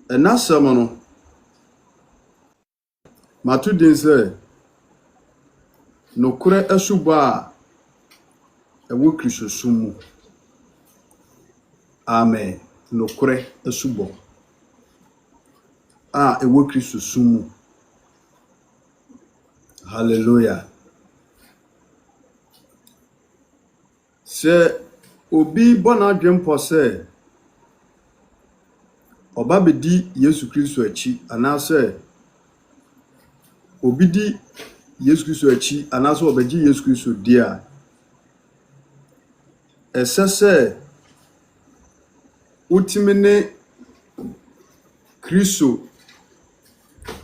ɛna sɛm no mato din sɛ nokore asubɔ a ɛwɔ Kristo mu. Amen. Nokore asubɔ a ɛwɔ Kristo mu. Hallelujah. Sɛ obi bɔ n'adwene mpɔ sɛ ɔba bɛdi Yesu Kristo akyi anaasɛ obi di Yesu Kristo akyi anaasɛ ɔbɛgye Yesu Kristo di a ɛsɛ sɛ wotimi ne Kristo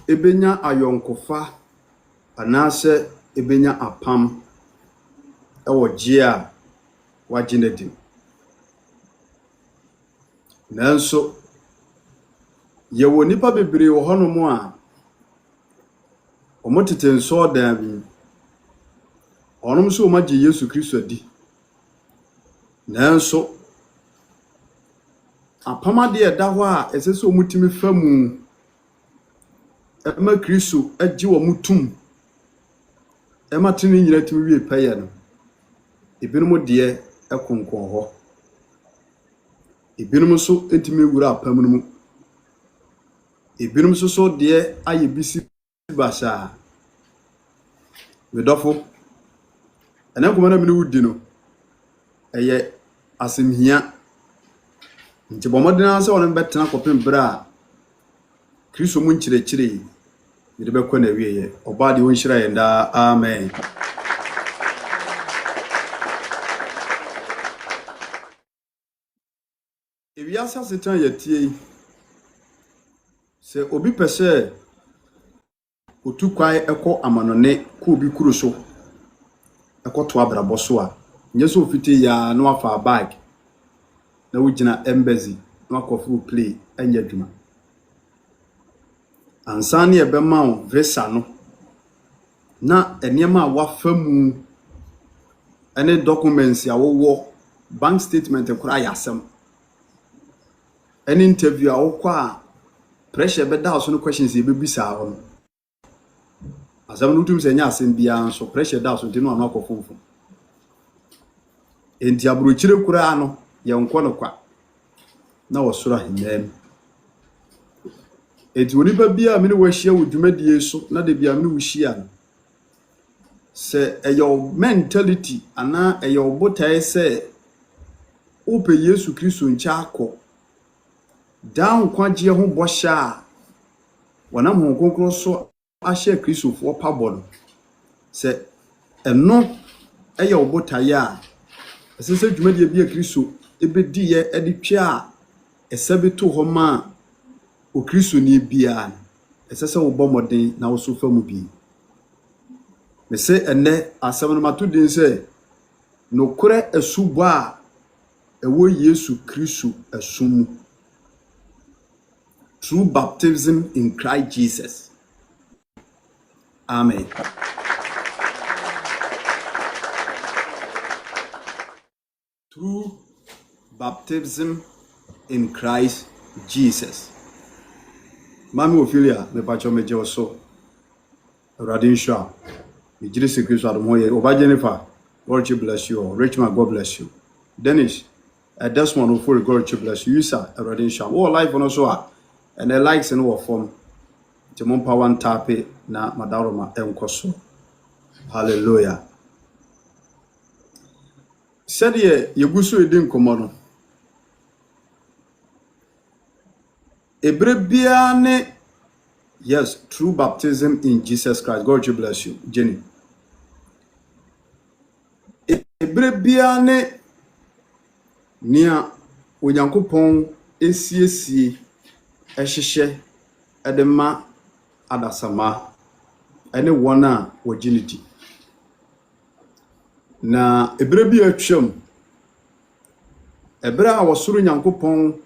ebenya ayɔnkofa anaasɛ ebenya apam ɛwɔ gye a wagye n'adi. Nanso yɛwɔ nipa bebree wɔ hɔnom a ɔmo tete nsɔɔdan bi ɔnom nso ɔmo agye Yesu Kristo adi. Nanso apam adeɛ ɛda hɔ a ɛsɛ sɛ ɔmo timi fa mu ɛma Kristo agye wɔn tum ɛma tene nyina timi wie pɛyɛ no. Ebinom deɛ ɛkonkɔn hɔ, ebinom nso ntimi wura apam no mu, ebinom nso so deɛ ayɛ bisi basaa. Medɔfo ɛna nkɔmɔ na mene wodi no ɛyɛ asɛmhia nti bɔ mmɔden sɛ ɔno bɛtena kɔpem berɛ a Kristo mu nkyerɛkyerɛ mede bɛkɔ na wieyɛ. Ɔbaa deɛ ɔnhyira yɛn daa. Amen. Ewiase asetan yɛtie yi, sɛ obi pɛ sɛ otu kwae ɛkɔ amanɔne kɔ obi kuro so ɛkɔto abrabɔ so a nyɛ sɛ ofite ya na wafa bag na wogyina embassy na wakɔfo play ɛnyɛ adwuma. Ansa ne ɛbɛma wo visa no na nneɛma a wafa mu ɛne documents a wowɔ bank statement koraa yɛ asɛm. Any interview a wokɔ pressure bɛda so no questions yɛbɛbisa hɔ no asɛm no wotum sɛ nyɛ asɛm biara nso pressure da so nti no ano akɔfomfo. Enti aburokyire koraa no yɛnkɔ no kwa na wɔsoro ahennam. Enti onipa biara mene wɔahyia wɔ dwumadie so na de biara mene wɔhyia no sɛ ɛyɛ wo mentality anaa ɛyɛ wo botae sɛ wopɛ Yesu Kristo nkyɛ akɔ down kwagye ho bɔhyɛ a wɔnam ho konkro so ahyɛ Kristofoɔ pabɔ no sɛ ɛno ɛyɛ wo botae a ɛsɛ sɛ dwumadie bi a Kristo ebedi yɛ ɛde twa a ɛsɛ beto hɔ ma o Kristo ni biara no ɛsɛ sɛ wo bɔ mmɔden na wo so fa mu bi. Me sɛ ɛnɛ asɛm no mato din sɛ nokore asubɔ a ɛwɔ Yesu Kristo asum mu. True baptism in Christ Jesus. Amen. True baptism in Christ Jesus. Mami Ophelia, me pacho me jeoso. Radin Shaw. Me jiri Kristo adom hoye. Oba Jennifer, God bless you all. Richmond, God bless you. Dennis, Desmond Ofori, God bless you. Yusa, Radin Shaw. All life on also. And the likes in what form to Mompa one tape na Madaroma enkoso. Hallelujah. Said ye gusu edin komono. Ebrebiane, yes, true baptism in Jesus Christ. God bless you, Jenny. Ebrebiane nia Onyankopɔn esiesie ɛhyehyɛ ɛdema adasama ɛne wɔn a wɔgyinidi na ebere bi atwam ebere a wɔsoro Nyankopɔn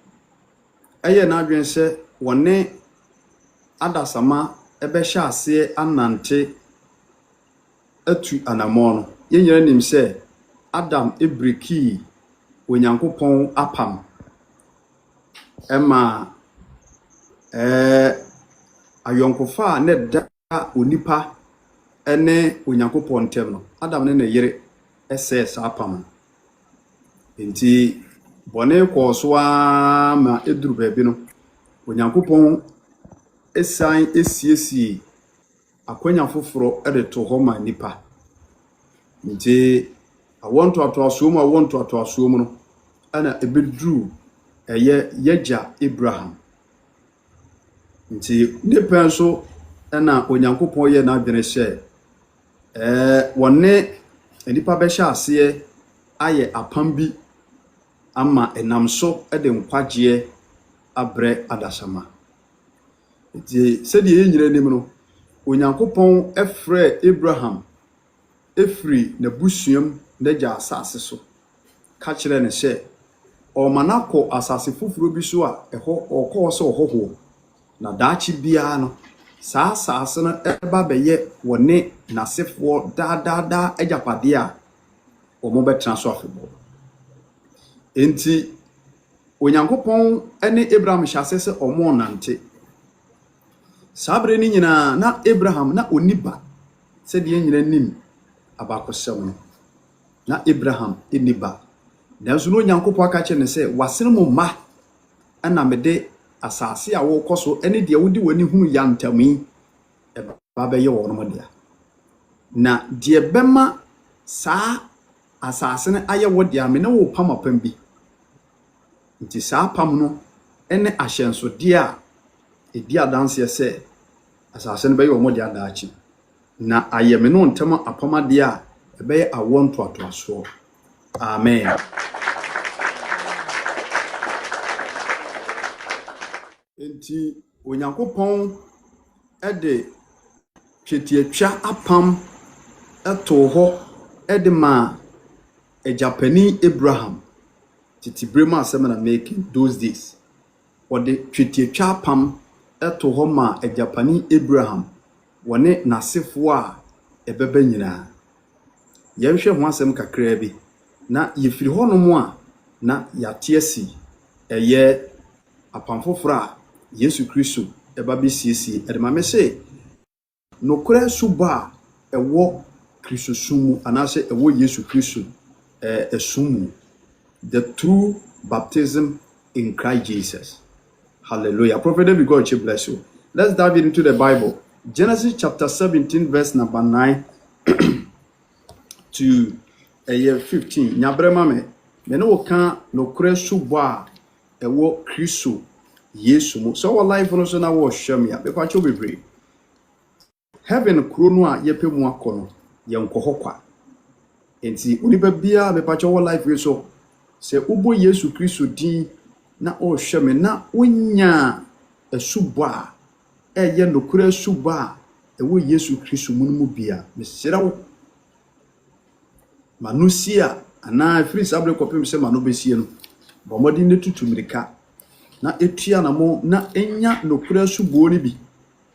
ɛyɛ n'adwen sɛ wɔne adasama ɛbɛhyɛ ase anante atu anamɔ no yɛnyere nim sɛ Adam ebreki Onyankopɔn apam ɛma ayonkofa ne da onipa ene onyankopɔn ntem no Adam ne yere ese sa apam nti bone ko so a ma eduru baabi no onyankopɔn esan esiesie akwanya foforo de to ho ma nipa nti awonto atoasom no ana ebeduru yagya Abraham nti nipa nso ana onyankopɔn ye na adwene hye wonne nipa be hye ase aye apam bi ama enam so de nkwagye abre adasama nti se de yenyire nim no onyankopɔn efre Abraham efri na busuam n'agya asase so ka kire ne hye o manako asase fufuro bi so a eho okọ so hoho na daachi bia no saa asase no eba beye wone nasefo da agyapade a omo betra so afebo enti onyankopɔn ene Abraham hyase se omo nante sabre ni nyina na Abraham na oniba se de nyina nim abakosem no na Abraham eniba nanso no onyankopɔn aka kye ne se wasene mo ma ana mede asase a wo koso ene de wodi wani hunu ya ntami eba be ye wo no dia na de bema saa asase ne aye wo dia me ne wo pamapam bi nti saa pam no ene ahyenso de a edi adanse se asase ne be ye wo dia daachi na aye me no ntama apamade a ebe ye awonto atoaso amen. Enti onyankopɔn ede twetiatwa apam eto ho ede ma ejapani Abraham titibrema asem na making those days ode twetiatwa apam eto ho ma ejapani Abraham wone nasefo a ebeba nyina yɛhwɛ ho asem kakra bi na yefiri ho no mu a na yate asi eye apam foforo a Yesu Kristo eba bi siesie edema me se nokora suba ewo Kristo sumu anase ewo Yesu Kristo esumu the true baptism in Christ Jesus. Hallelujah. Prophet David, God bless you. Let's dive into the Bible. Genesis chapter 17 verse number 9 to 15. Nyabrema me no ka nokora suba ewo Kristo Yesu mu so our life no so na wo hwam ya be kwacho bebre heaven kuro no a yepe mu akono ye nkohokwa enti onipa bia be kwacho our life we so se ubo Yesu Kristo din na o hwam na onya asuba eye nokura asuba ewo Yesu Kristo mu bia mesira wo manusia ana free sabre kopem se manu besie no bomodi ne tutumirika na etua na mo na enya nokura subo ni bi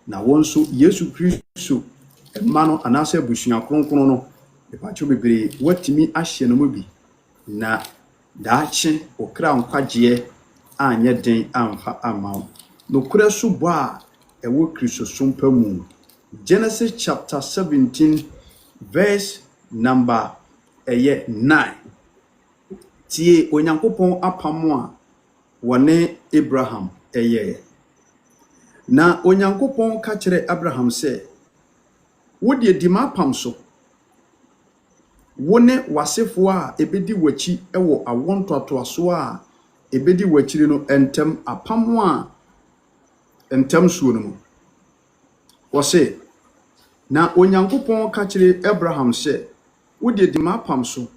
na wonso Yesu Kristo emma no anase abusua kronkron no epacho bebre watimi ahye no mo bi na daache okra nkwagye anye den amfa amaw nokura subo a ewo Kristo sompa mu Genesis chapter 17 verse number 9 tie onyankopon apamo a wone Abraham na onyankopon ka kire Abraham se wodi edima apam so wone wasefo a ebedi wachi ewo awonto atoaso a ebedi wachiri no entem apam a entem suo no mu wose na onyankopon ka kire Abraham se wodi edima apam so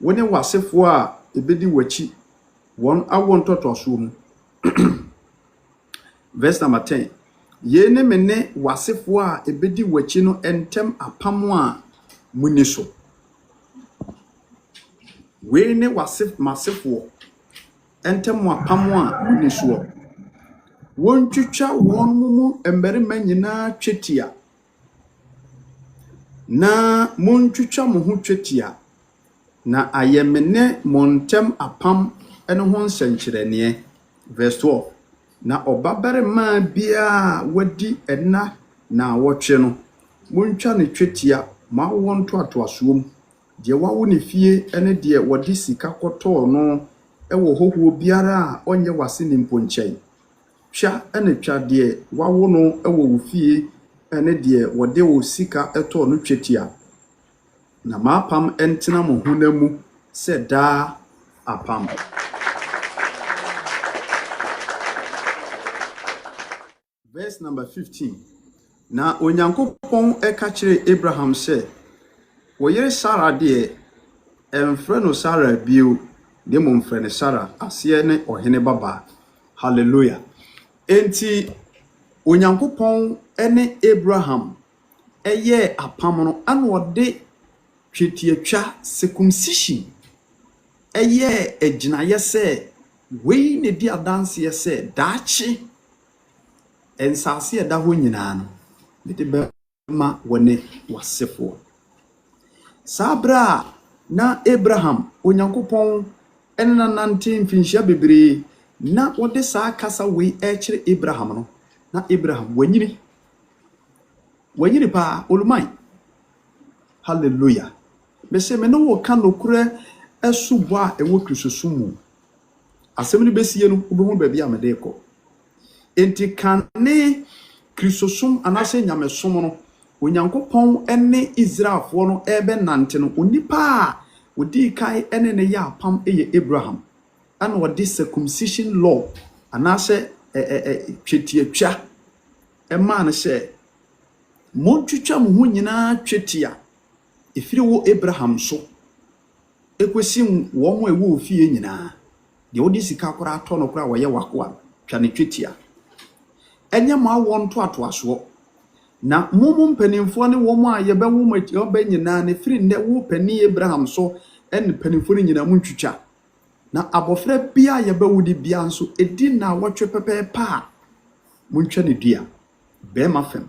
wone wasefo a ebedi wachi won awonto atoaso mu verse number 10 ye ne mene wasefo a ebedi wachi no entem apam a muni so we ne wasef masefo entem apam a muni so won twitwa won mu emberima nyina twetia na mon twitwa mo ho twetia na ayemene montem apam eno ho nsenkyerene verse 12 na obabarema bia wadi ena na wotwe no montwa ne twetia ma wonto atoasoom de wawo ne fie ene de wodi sika koto no ewo hohuo biara a onye wase ne mponkyai twa ene twa de wawo no ewo wo fie ene de wode wo sika eto no twetia na mapam entena mo hunamu se da apam. Verse number 15. Na onyankopon eka kire Abraham se wo yere Sarah de emfre no Sarah bio de mo mfre ne Sarah ase ne ohene baba. Hallelujah. Enti onyankopon ene Abraham eye apam no ano de twetiatwa circumcision eye aginaye se wei ne di adanse se daachi ensase eda ho nyina no de be ma wone wasefo sabra na Abraham onyankopon enna nante mfinhia bebre na wode saa kasa wei ekire Abraham no na Abraham wanyini pa olumai. Hallelujah. Bese me no wo kan okure esubo a ewo krisosumu asem ni besie no obehu ba bia amede ko enti kan ne krisosum anase nyamesom no onyankopon ene Israelfo no ebe nante no onipa a odi kai ene ne ya pam eye Abraham ana wodi circumcision law anase twetiatwa ema na se montwitwa mo hu nyina twetia efiri wo Abraham so ekosi wo mo ewo fie nyina de wodi sika akora ato no kora woye wakoa twa ne twetia enya ma wonto atoaso na mumu mpanimfo ne wo mo aye be wo mati oba nyina ne firi ne wo pani Abraham so en panimfo ne nyina muntwitwa na abofra bia ye be wodi bia nso edi na wotwe pepepa muntwa ne dua be ma fem.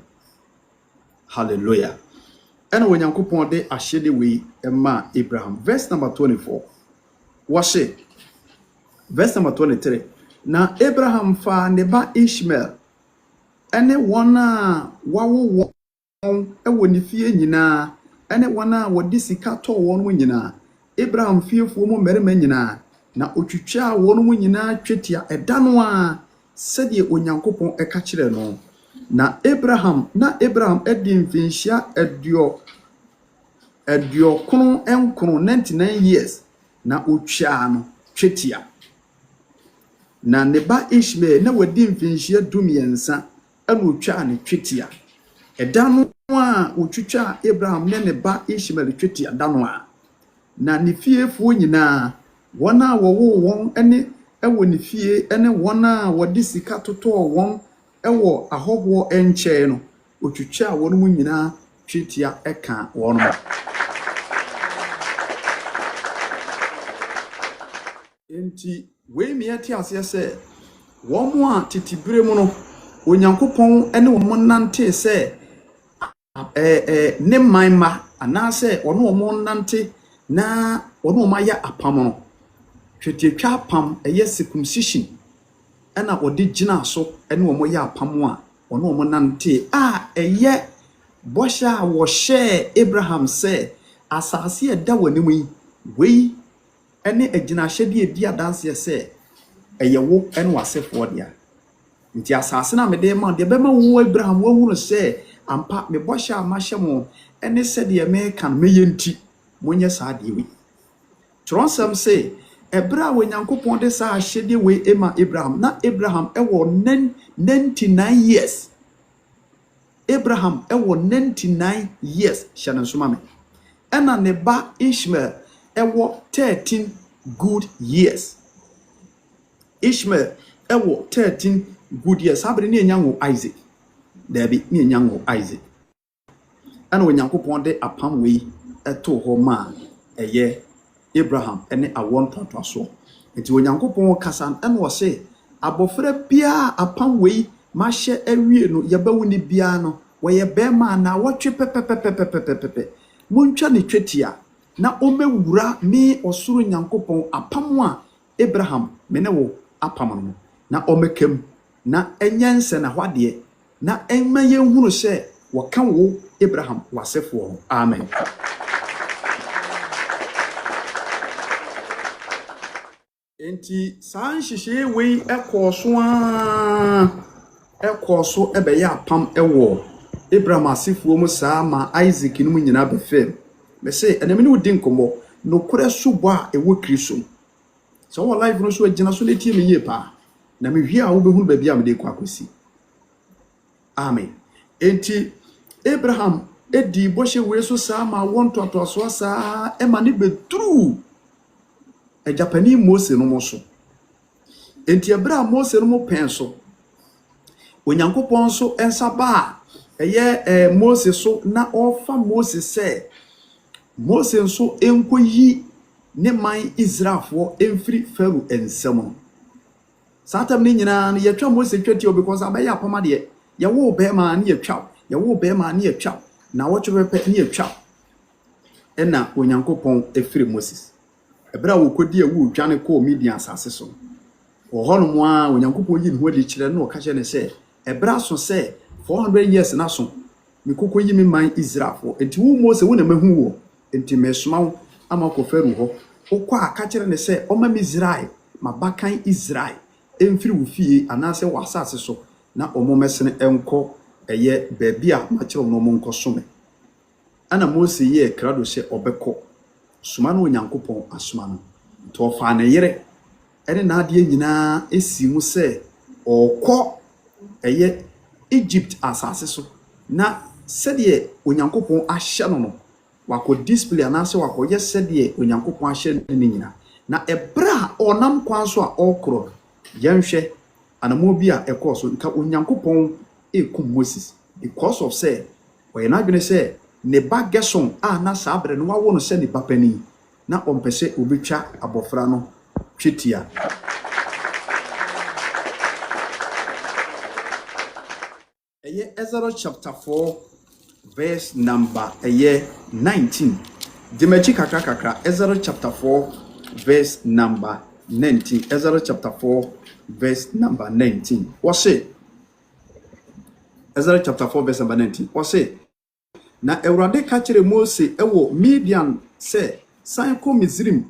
Hallelujah. And when Yankupon de ashede we ema Abraham. Verse number 24. Wash it. Verse number 23. Na Abraham fa neba Ishmael. Ene wana wawo ewo ni fie nyina. Ene wana wodi sika to won nyina. Abraham fie fu mo merema nyina. Na otwitwa won mu nyina twetia edano a sede onyankopon eka kire no. Na Abraham edi mfinhia edio kono enkono 99 years na otwa no twetia na neba Ishmael na wadi mfinhia dumiensa ana otwa ne twetia edano a otwitwa Abraham ne neba Ishmael twetia dano a na ne fiefuo nyina wona wowo won ene ewo ne fie ene wona wodi sika toto won ewo ahoho enche no otwitwa won mu nyina twetia eka won mo. Enti we mi ati ase se wo mo a titibire mu no onyankopon ene wo mo nante se ne manma anase ono mo nante na ono ma ya apam no twetiatwa apam eye circumcision ena odi gina so ene wo mo ya apam a ono mo nante a eye bosha wo share Abraham se asase eda wanimu yi wei ene agina hyede edi adanse se eyewo ene wasefo dia nti asase na mede ma de bema wo Abraham wo hu se ampa me bosha ma hyemo ene se de me kan meyenti monye saa de wi tronsam se ebra wo nyankopon de saa hyede we ema Abraham na Abraham ewo 99 years Abraham ewo 99 years shanan sumame ena ne ba Ishmael ewo 13 good years. Ishmael ewo 13 good years. Habere ni enyango Isaac. Dabi ni enyango Isaac. Ana onyankopon de apam we eto ho ma eye Abraham ene awon tontoso. Enti onyankopon kasa ene wo se abofra bia apam we ma hye awie no yebawu ni bia no wo ye be ma na wotwe pepepepepepepepe. Montwa ne twetia na omewura me osuru nyankopon apam a Abraham me ne wo apam no na omekem na enyense na hwade na enma yenhunu se waka wo Abraham wasefo. Amen. Enti saa nhihye wei ekoso ebeya apam ewo Abraham asefo mu saa ma Isaac no nyina befem. Me say enemi no di nkomo no kure subo a ewo Kristo. So wo life no so agina so letie me yie pa. Na me hwie a wo behunu ba bia me de kwa akosi. Amen. Enti Abraham edi boshe we so saa ma won totoso saa e ma ne beduru e Japani Mose no mo so. Enti ebra Mose no mo pen so Onyankopon so ensa ba eye Mose so na ofa Mose se Mose so enkoyi ne man Israelfo emfiri Pharaoh ensam. Satam ni nyina ye twa Mose twati because abaya apama de ye wo be ma ne ye twa ye wo be ma ne ye twa na wo twepe ne ye twa ena Onyankopon efiri Moses ebra wo kodi awu dwane ko Midian asase so wo hono mo a Onyankopon yi ne ho de kire no ka je ne se ebra so se 400 years na so me kokko yi me man Israelfo enti wo Mose wo na mahu wo enti mesoma ama ko Pharaoh ho okwa aka kire ne se o ma Israel mabakan Israel emfiri wo fie anase wo asase so na omomesene enko eye baabi a ma kire no mo nko some ana Mose ye krado se obekọ suma no Onyankopon asuma no to fa na yere ene na ade nyina esi mu se okọ eye Egypt asase so na sede Onyankopon ahye no no wako display anase wako ye sede Onyankopon ahye ne nyina na ebra onam kwan so a okro yenhwe anamo bi a ekoso nka Onyankopon ekum Moses because of say we na dwene say ne ba Gerson a na sabre no wawo no se ne papani na ompese obetwa abofra no twetia. Ezra chapter 4 verse number 19. Dimechi kakra Ezra chapter 4 verse number 19. Ezra chapter 4 verse number 19. What say? Ezra chapter 4 verse number 19. What say? Na Ewrade ka kire Mose ewo Midian se san ko Misrim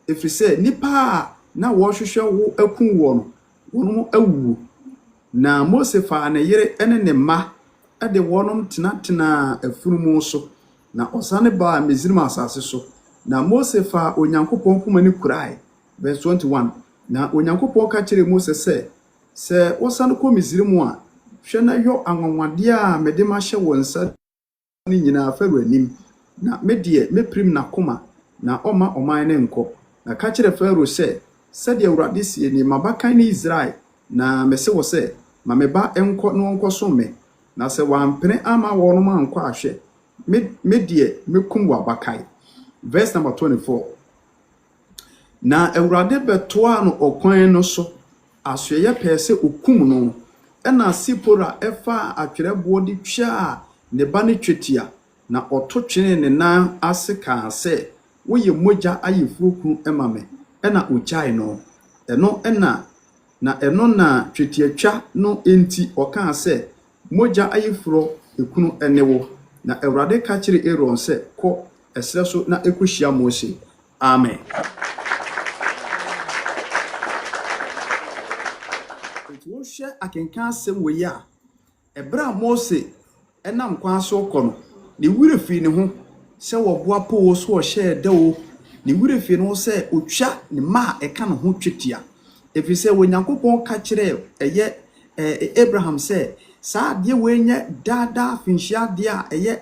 efrise nipa na wo hwehwe wo akun wo no wono awu na Mose fa na yere ene ne ma ade wonom tena afurumu so na osane ba Misrim asase so na Mose fa Onyankopon kuma ni kurai verse 21 na Onyankopon ka kire Mose se wosane ko Misrim a hwe na yo anwonwade a mede ma hye wonsa ni nyina Pharaoh anim na medie meprim na koma na oma oman ne nko na ka kire Pharaoh se de Awurade sie ni mabakan ni Israel na mese wo se ma meba enko no nko so me na se wampene ama wono ma nko ahwe medie mekum wa bakai. Verse number 24 na Awurade betoa no okwan no so asoye pese okum no ena Sipora efa atwerebo di twa ne ba ne twetia na ototwene ne nan ase kan se woye moja ayefurukunu emame ena ochai no eno na twetiatwa no enti okan se moja ayefuro ekunu enewo na Awurade ka kire Aaron se ko esre so na ekohia Mose. Amen. Wo hwe akenkan asem we ya ebra Mose enam kwan so kono ne wure fi ne ho se wo boa po so o hye dawo ne wure fi no se otwa ne ma eka no ho twetia efi se Onyankopon ka kire eye Abraham se sa de we nya dada finhia de a eye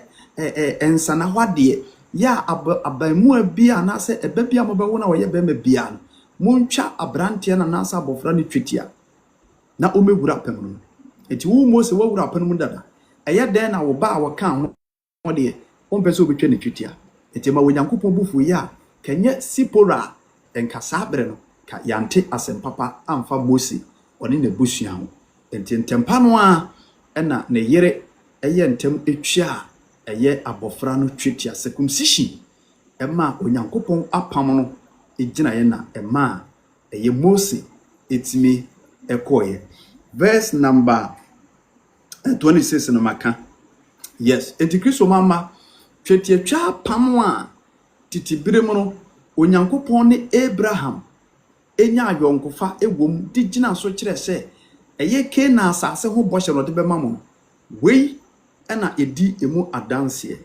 ensana hwade ya abamu bia na se eba bia mo be wo na wo ye be ma bia montwa abrante na na sa abofra ne twetia na o megura pam no enti wo Mose wo wura pam no dada eye den na wo ba wo kan ho de on pese obetwa ne twetia enti ma Onyankopon bufu ya kenye Sipora enkasa abre no ka yante asempapa amfa Mose oni ne busua ho enti ntempa no a ena ne yere eye ntem etwa eye abofra no twetia circumcision ema Onyankopon apam no egina ye na ema eye Mose etimi ekoye verse number 26 no maka. Yes, enti Kristo mama twetiatwa pam a titibire mu no Onyankopɔn ne Abraham enya ayonkofa ewom di gina so kire se eye Kana asase ho bɔhyɛ no de bɛma mo wei ɛna edi emu adanse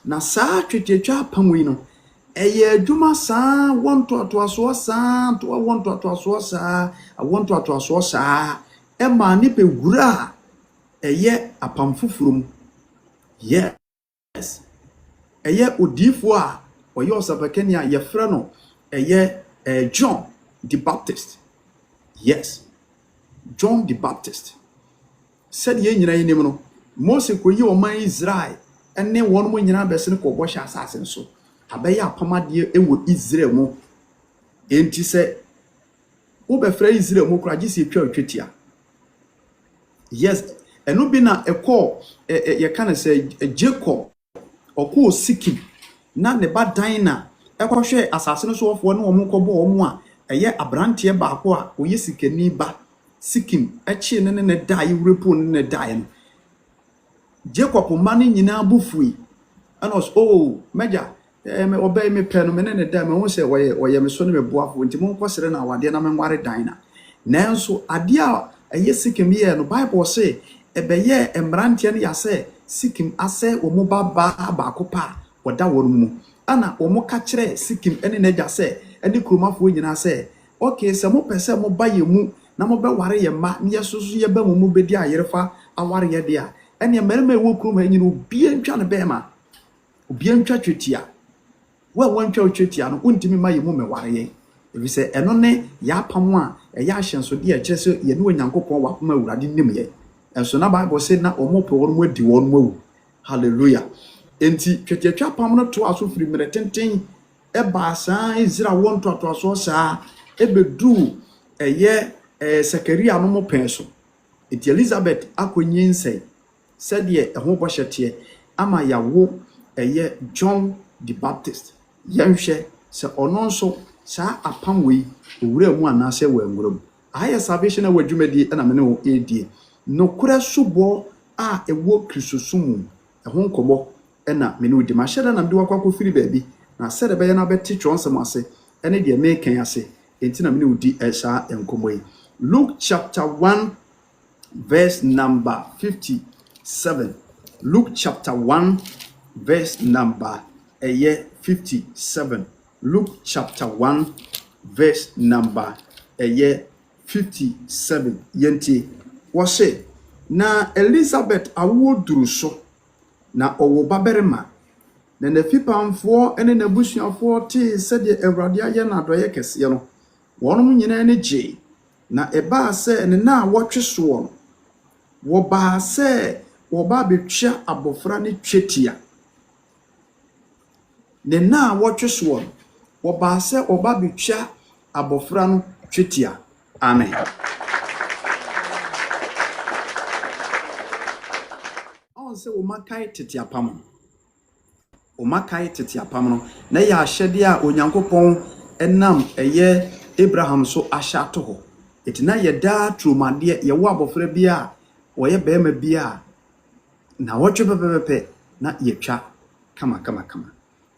na saa twetiatwa pam yi no eye adwuma saa wonto atoaso saa to wonto atoaso saa wonto atoaso saa ɛma ne pe gura eye apam fufurum. Yes, eye odifo a oye osapakani a yefra no eye John the Baptist. Yes, John the Baptist. Said ye nyina yinim no Mose koyi oman Israel ene won mo nyina bese ne ko bɔhyɛ asase nso abaye apamade ewo Israel mu enti sɛ wo bɛfra Israel mu kura gisi etwa otwetia. Yes, eno bi na ɛkɔ ye kan sɛ Jacob ɔkɔ Sikim na ne ba dan na ɛkɔhwɛ asase no so wɔfo no wɔn kɔbɔ wɔn a ɛyɛ abranteɛ baako a oyɛ sikani ba Sikim ɛkye ne dae wrepo ne dae no Jacob ma ne nyina bufui ɛna oh meja me obey me pɛ no me ne dae me ho sɛ wɔyɛ me so ne me boafo nti mo nkɔsere na awade na me nware dan na nanso ade a ɛyɛ Sikim yɛ no Bible say ɛbɛyɛ emranteɛ no yasɛ Sikim asɛ wɔn baako pa wɔda wɔn mu ana wɔn ka kyerɛ Sikim ɛne n'agya sɛ ɛne kuromafo nyina sɛ okay sɛ mo pɛ sɛ mo ba yɛ mu na mo bɛ ware yɛ ma ne yɛ soso yɛ ba mo bɛdi ayerefa aware yɛ de a ɛne mmarima ɛwɔ kurom ha nyina obi antwa ne bɛma obi antwa twetia wa wantwa twetia no ontimi ma yɛ mu me ware yɛ ebi sɛ ɛno ne yɛ apam a ɛyɛ ahyenso de a kyerɛ sɛ yɛ ne Onyankopɔn wapam awurade nim yɛ ɛnso na Bible sɛ na ɔmo pɛ wɔn mu adi wɔn mu awu. Hallelujah. Enti twetiatwa pam no to aso firi mere tenten ɛba saa Israel won to aso saa ebedu ɛyɛ Sakaria no mo pɛn so enti Elizabeth akonyi nsɛ sɛdeɛ ɛho bɔhyɛteɛ ama yawo ɛyɛ John the Baptist yɛnhwɛ sɛ ɔno nso saa apam wei owura mu anase wɔ nwuram ayɛ salvation wɔ dwumadi ɛna me ne wo edie no kura subɔ a ɛwɔ Kristosumu ɛho nkɔbɔ ɛna me ne wo di ma hyɛda na mde wakɔ firi baabi na sɛde bɛyɛ na bɛte twɔnsɛm ase ɛne deɛ mekan ase enti na me ne wo di saa nkɔbɔ yi. Luke chapter 1 verse number 57. Luke chapter 1 verse number 57. Luke chapter 1 verse number 57. Yenti wose na Elizabeth awo duru so na owo baberema na nafipamfo ene nabusuafo te sede Awurade aye na adoye kese no wonom nyina ne gye na eba se ne na wotwe so no wo ba se wo ba betwa abofra ne twetia ne na wotwe so no wo ba se wo ba betwa abofra no twetia. Amen. On se wo makai tetiapam no na ya ahyede a Onyankopɔn enam eye Abraham so ahya to ho etina ye da trumade ye wo abofra bia wo ye bema bia na wotwe pepepe na ye twa kama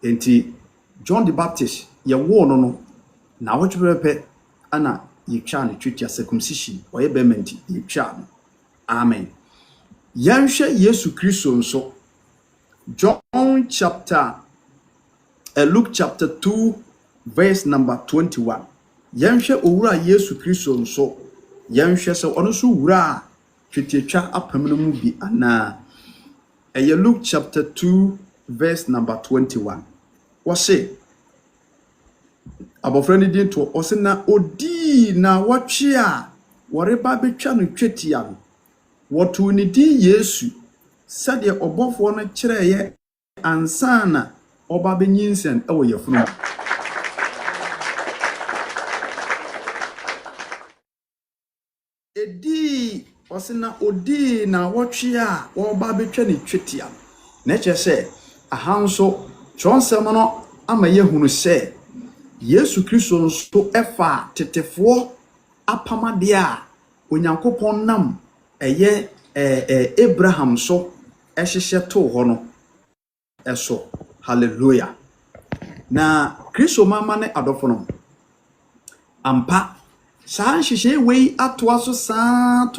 enti John the Baptist ye wo no na wotwe pepepe ana ye twa ne twetia circumcision wo ye bema nti ye twa no. Amen. Yanhwe Yesu Kristo nso Luke chapter 2 verse number 21. Yanhwe owura Yesu Kristo nso yanhwe se ono so wura twetiatwa apam no mu bi ana Luke chapter 2 verse number 21. Wose abofra ni din to ose na odi na wotwe a woreba betwa no twetia no wotu ni din Yesu sade obofo no kyereye ansana oba benyinsen ewo yafunu edi osina odi na wotwe a oba betwa ni twetia na kyese ahanso twonsem no ama yehunu se Yesu Kristo nso efa tetefo apamade a onyankopɔn nam Abraham so ɛhyehyɛ to hɔ no ɛso. Hallelujah. Na Kristo mama ne adɔfo no ampa saa nhyehyɛ wei atoa so saa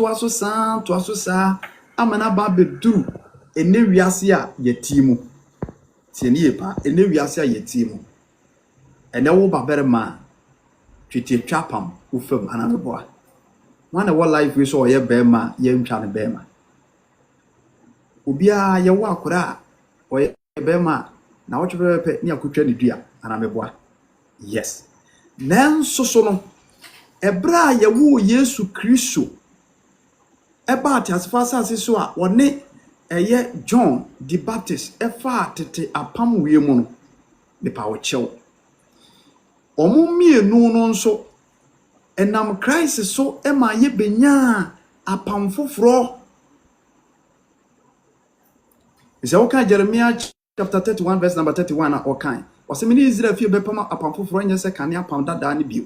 amana ba beduru ene wiase a yɛti mu. Tie ne yepa ene wiase a yɛti mu. Ene wo babarema twetiatwa pam wo fam anameboa. Wana wo life we so ye bema ye ntwa ne bema. Obia ye wo akora o ye bema na wo twebebe ni akotwa ne dua anameboa. Yes. Nanso so no ebra ye wo Yesu Kristo eba atiasfa asase so a wone eye John the Baptist efa tete apam wie mu no me pa wo chew. Omo mienu no nso enam Christ so ema ye benya apam foforo. Isa oka Jeremiah chapter 31 verse number 31 na okan. Wase mini Israel fie bepama apam foforo nya se kane apam dada ne bio.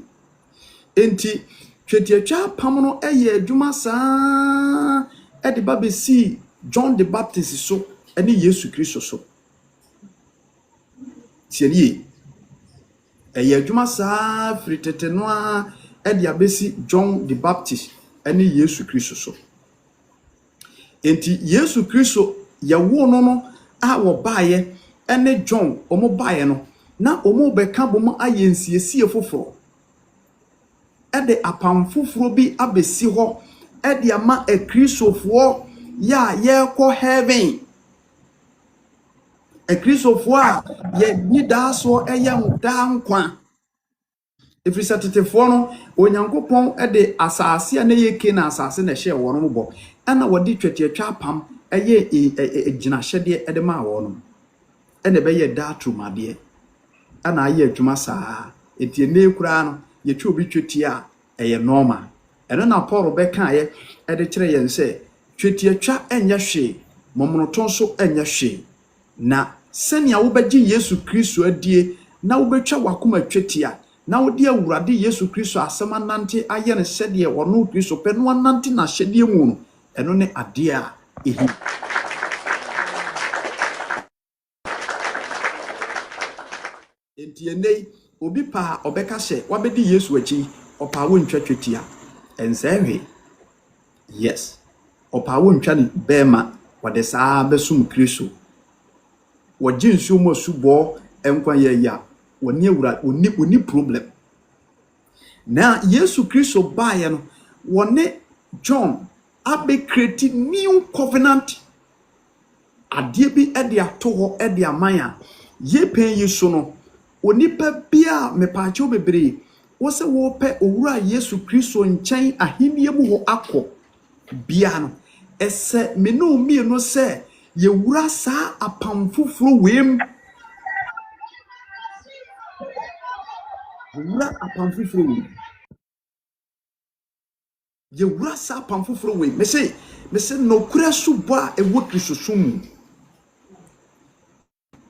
Enti twetiatwa apam no eye adwuma saa e de ba besi John the Baptist so ene Yesu Kristo so. Tieni eye adwuma saa fritete no a e de abesi John the Baptist ene Yesu Kristo so. Enti Yesu Kristo ya wo no a wo baaye ene John omo baaye no na omo beka bom ayensiesie foforo e de apam foforo bi abesi ho e de ama Kristofo ya ye ko heaven. Kristofo a ye ni da so e ye da nkwa. Efrisa tetefo no onyankopɔn e de asase a na ye ke na asase na hye wo no bo ana wodi twetiatwa apam eye gina hyede e de ma wo no e ne be ye da trumade ana aye adwuma saa etie ne kura no ye twa obi twetia eye normal eno na Paul be kan ye e de kire yen se twetiatwa enya hwe momroton so enya hwe na senia wo beji Yesu Kristo adie na wo betwa wakoma twetia na wo de awurade Yesu Kristo asema nante aye ne hyede wono Kristo pe no nante na hyede mu no eno ne ade a ehi. Enti enei obi pa obeka hye wabedi Yesu achi opa wo ntwa twetia ensehwe. Yes. Opa wo ntwa ne bema wade saa besum Kristo waji nsu mo subo enkwa ye ya woni awura oni problem na Yesu Kristo baaye no wone John abe create new covenant adie bi e de ato ho e de amaya ye pen Yesu no onipa bia mepaache obebre wo se wo pe owura Yesu Kristo nchen ahenie mu ho akọ bia no ese me no mi no se ye wura sa apam foforo wem wura apam foforo wem ye wura sa apam foforo wem me se no kura subo a ewo Kristo sum.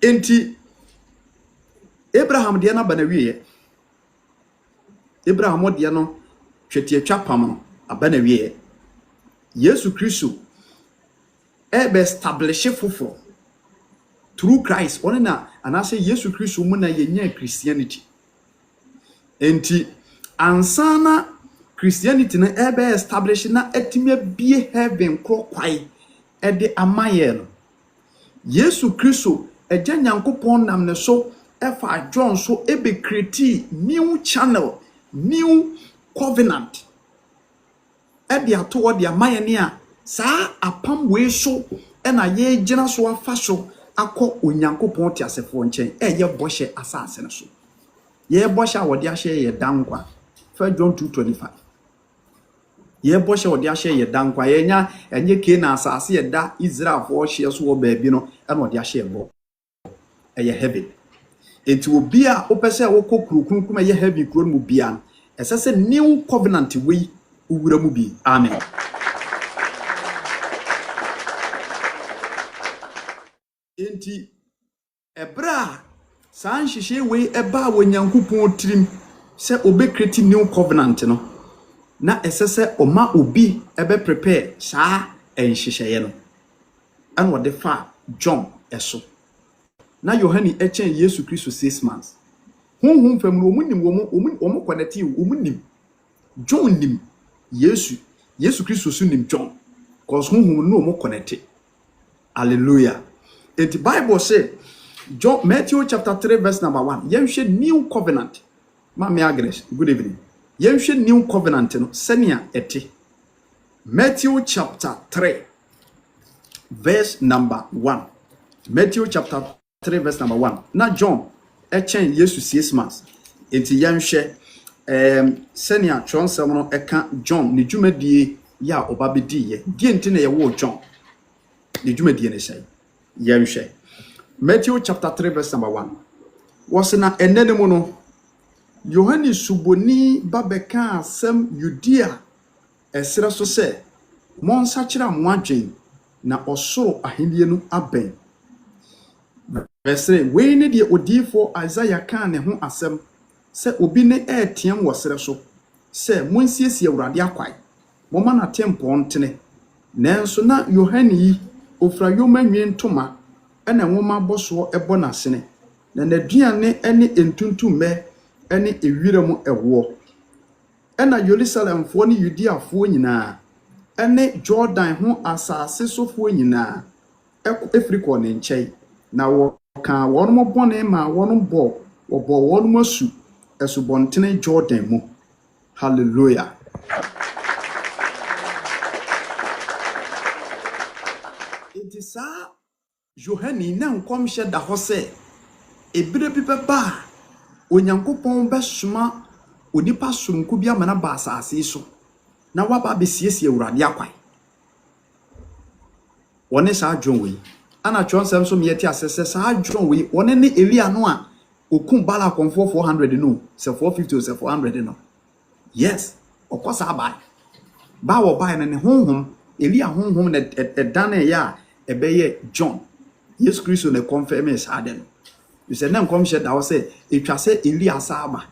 Enti Abraham de na bana wiye Abraham de no twetiatwa pam no abana wiye Yesu Kristo ebe establish foforo through Christ one na anase Yesu Kristo mu na yenya Christianity. Enti ansana Christianity na ebe establish na etimia bie heaven krokwai e de amaye no Yesu Kristo eja nyankopon nam ne so efa John so ebe create new channel, new covenant e de ato de amaye ne a saa apam we so e na ye gina so afa so akọ onyankopon ti asefo nchen e ye bohye asase ne so ye bohye a wode ahye ye dankwa fa John 2:25 ye bohye wode ahye ye dankwa ye nya enye ke na asase ye da Israel fo hye so wo baabi no e na wode ahye bo e ye heaven. Enti obi a opese wo kokurukun kuma ye heaven kuro mu bia no esese new covenant we uwura mu bi. Amen. Enti ebra san hihye we eba wonyankopon tirim se obe create new covenant no na esese oma obi ebe prepare saa enhyehyeye no and what the fa John eso na Yohani echen Yesu Kristo 6 months honhom fam no omunim omu connecti omunim John nim Yesu Kristo so nim John cause honhom no omu connecti. Hallelujah. And the Bible say John Matthew chapter 3 verse number 1 yenhwe new covenant. Mama Agnes, good evening. Yenhwe new covenant no senia ete. Matthew chapter 3 verse number 1. Matthew chapter 3 verse number 1. Na John echen Yesu 6 months. Enti yenhwe senia twonsem no eka John ne dwumadie ya obabedi ye. Die enti na ye wo John. Ne dwumadie ne sei. Yenhwe Matthew chapter 3 verse number 1. Was na enenemu no Yohani suboni babeka asem Judea esra so se monsa kira moadwen na osoro ahendie no aben. Verse 3 we ne de odifo Isaiah kan ne ho asem se obi ne etiam wosere so se monsiesie awurade akwai moma na tempo ntene nanso na Yohani ofra yomanwe ntoma ena nwoma boso ebo na sene na naduane ene entuntumme ene ewiremu ewo ena Jerusalem fo ne Judea fo nyina ene Jordan ho asase sofo nyina efriko ne nkyai na wo ka wonmo bone ma wonmo bo wonmo su esubontene Jordan mu. Hallelujah. It is Yohani na nkomhye da ho se ebire bi beba onyankopon besoma onipa sonko bi amana ba asase so na waba besiesie awurade akwai woni sa adwon we ana twonsem so meyeti asese sa adwon we woni ne Elia no a okun bala konfo 400 no se 450 or se 400 no yes okosa ba wo ba ne honhom Elia honhom na edane ya ebeye John Yesu Kristo ne confirm is aden. You say na nkom hye da wo say etwa say Elia asaba.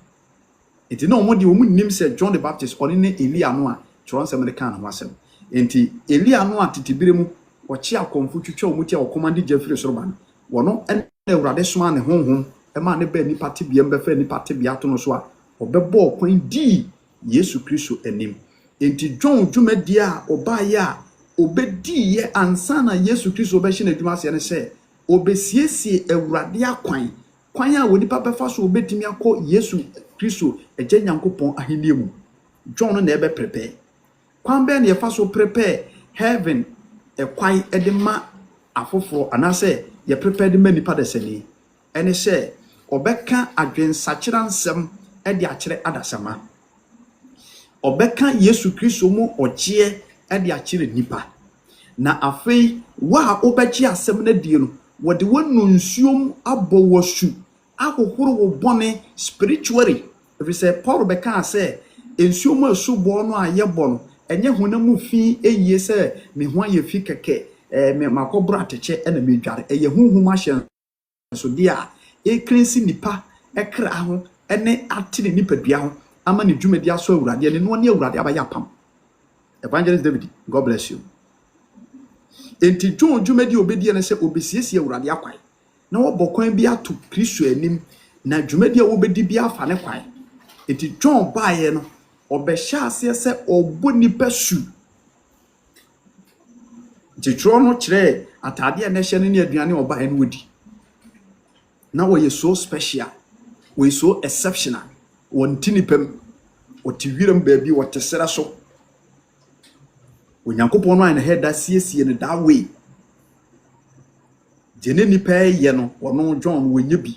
Enti na omo de omu nim say John the Baptist oni ne Elia no a twonsem ne kan ho asem. Enti Elia no a titibire mu wo chi akomfu twetwa omu ti a command Jeffrey Soroban. Wono ene Awurade soma ne honhom e ma ne ba ni pati biam be fa ni pati bia to no so a obebo kwan di Yesu Kristo anim. Enti John dwumadi a obaye a obedi ye ansana Yesu Kristo obehye na dwuma se ne se obesiesie Awurade akwan kwan a woni papa fa so obetimi akọ Yesu Kristo eje Nyankopon ahenie mu. John no na ebe prepare kwan be na ye fa so prepare heaven e kwan e de ma afoforo anase ye prepare de mani pa de sani ene se obeka adwensakira nsem e de akire adasama obeka Yesu Kristo mu oje e de akire nipa na afei wa obeji asem na die no wode wonu nsuom abo wosu ahohoro wo bone spiritually if say Paul beka say nsuom asubo no ayebo no enye honamu fi eyie se me ho aye fi keke me makobra teche na me dware eye hunhum ahye so dia ekrinsi nipa ekra ho ene atine nipa dua ho ama ne dwumadi aso awurade ne no ne awurade abaya pam. Evangelist David, God bless you. Enti John dwumadi obedi ne se obesiesie awurade akwai na wo bokwan bi ato Kristo anim na dwumadi a wobedi bi afa ne kwai. Enti John baaye no obehya ase se obo nipa su titro no kire atade na hye ne aduane obaaye no wodi na wo ye so special we so exceptional wontini pem otiwiram baabi wotesere so Onyankopon no an head that siesie no that way jene nipa ye no wono John wonye bi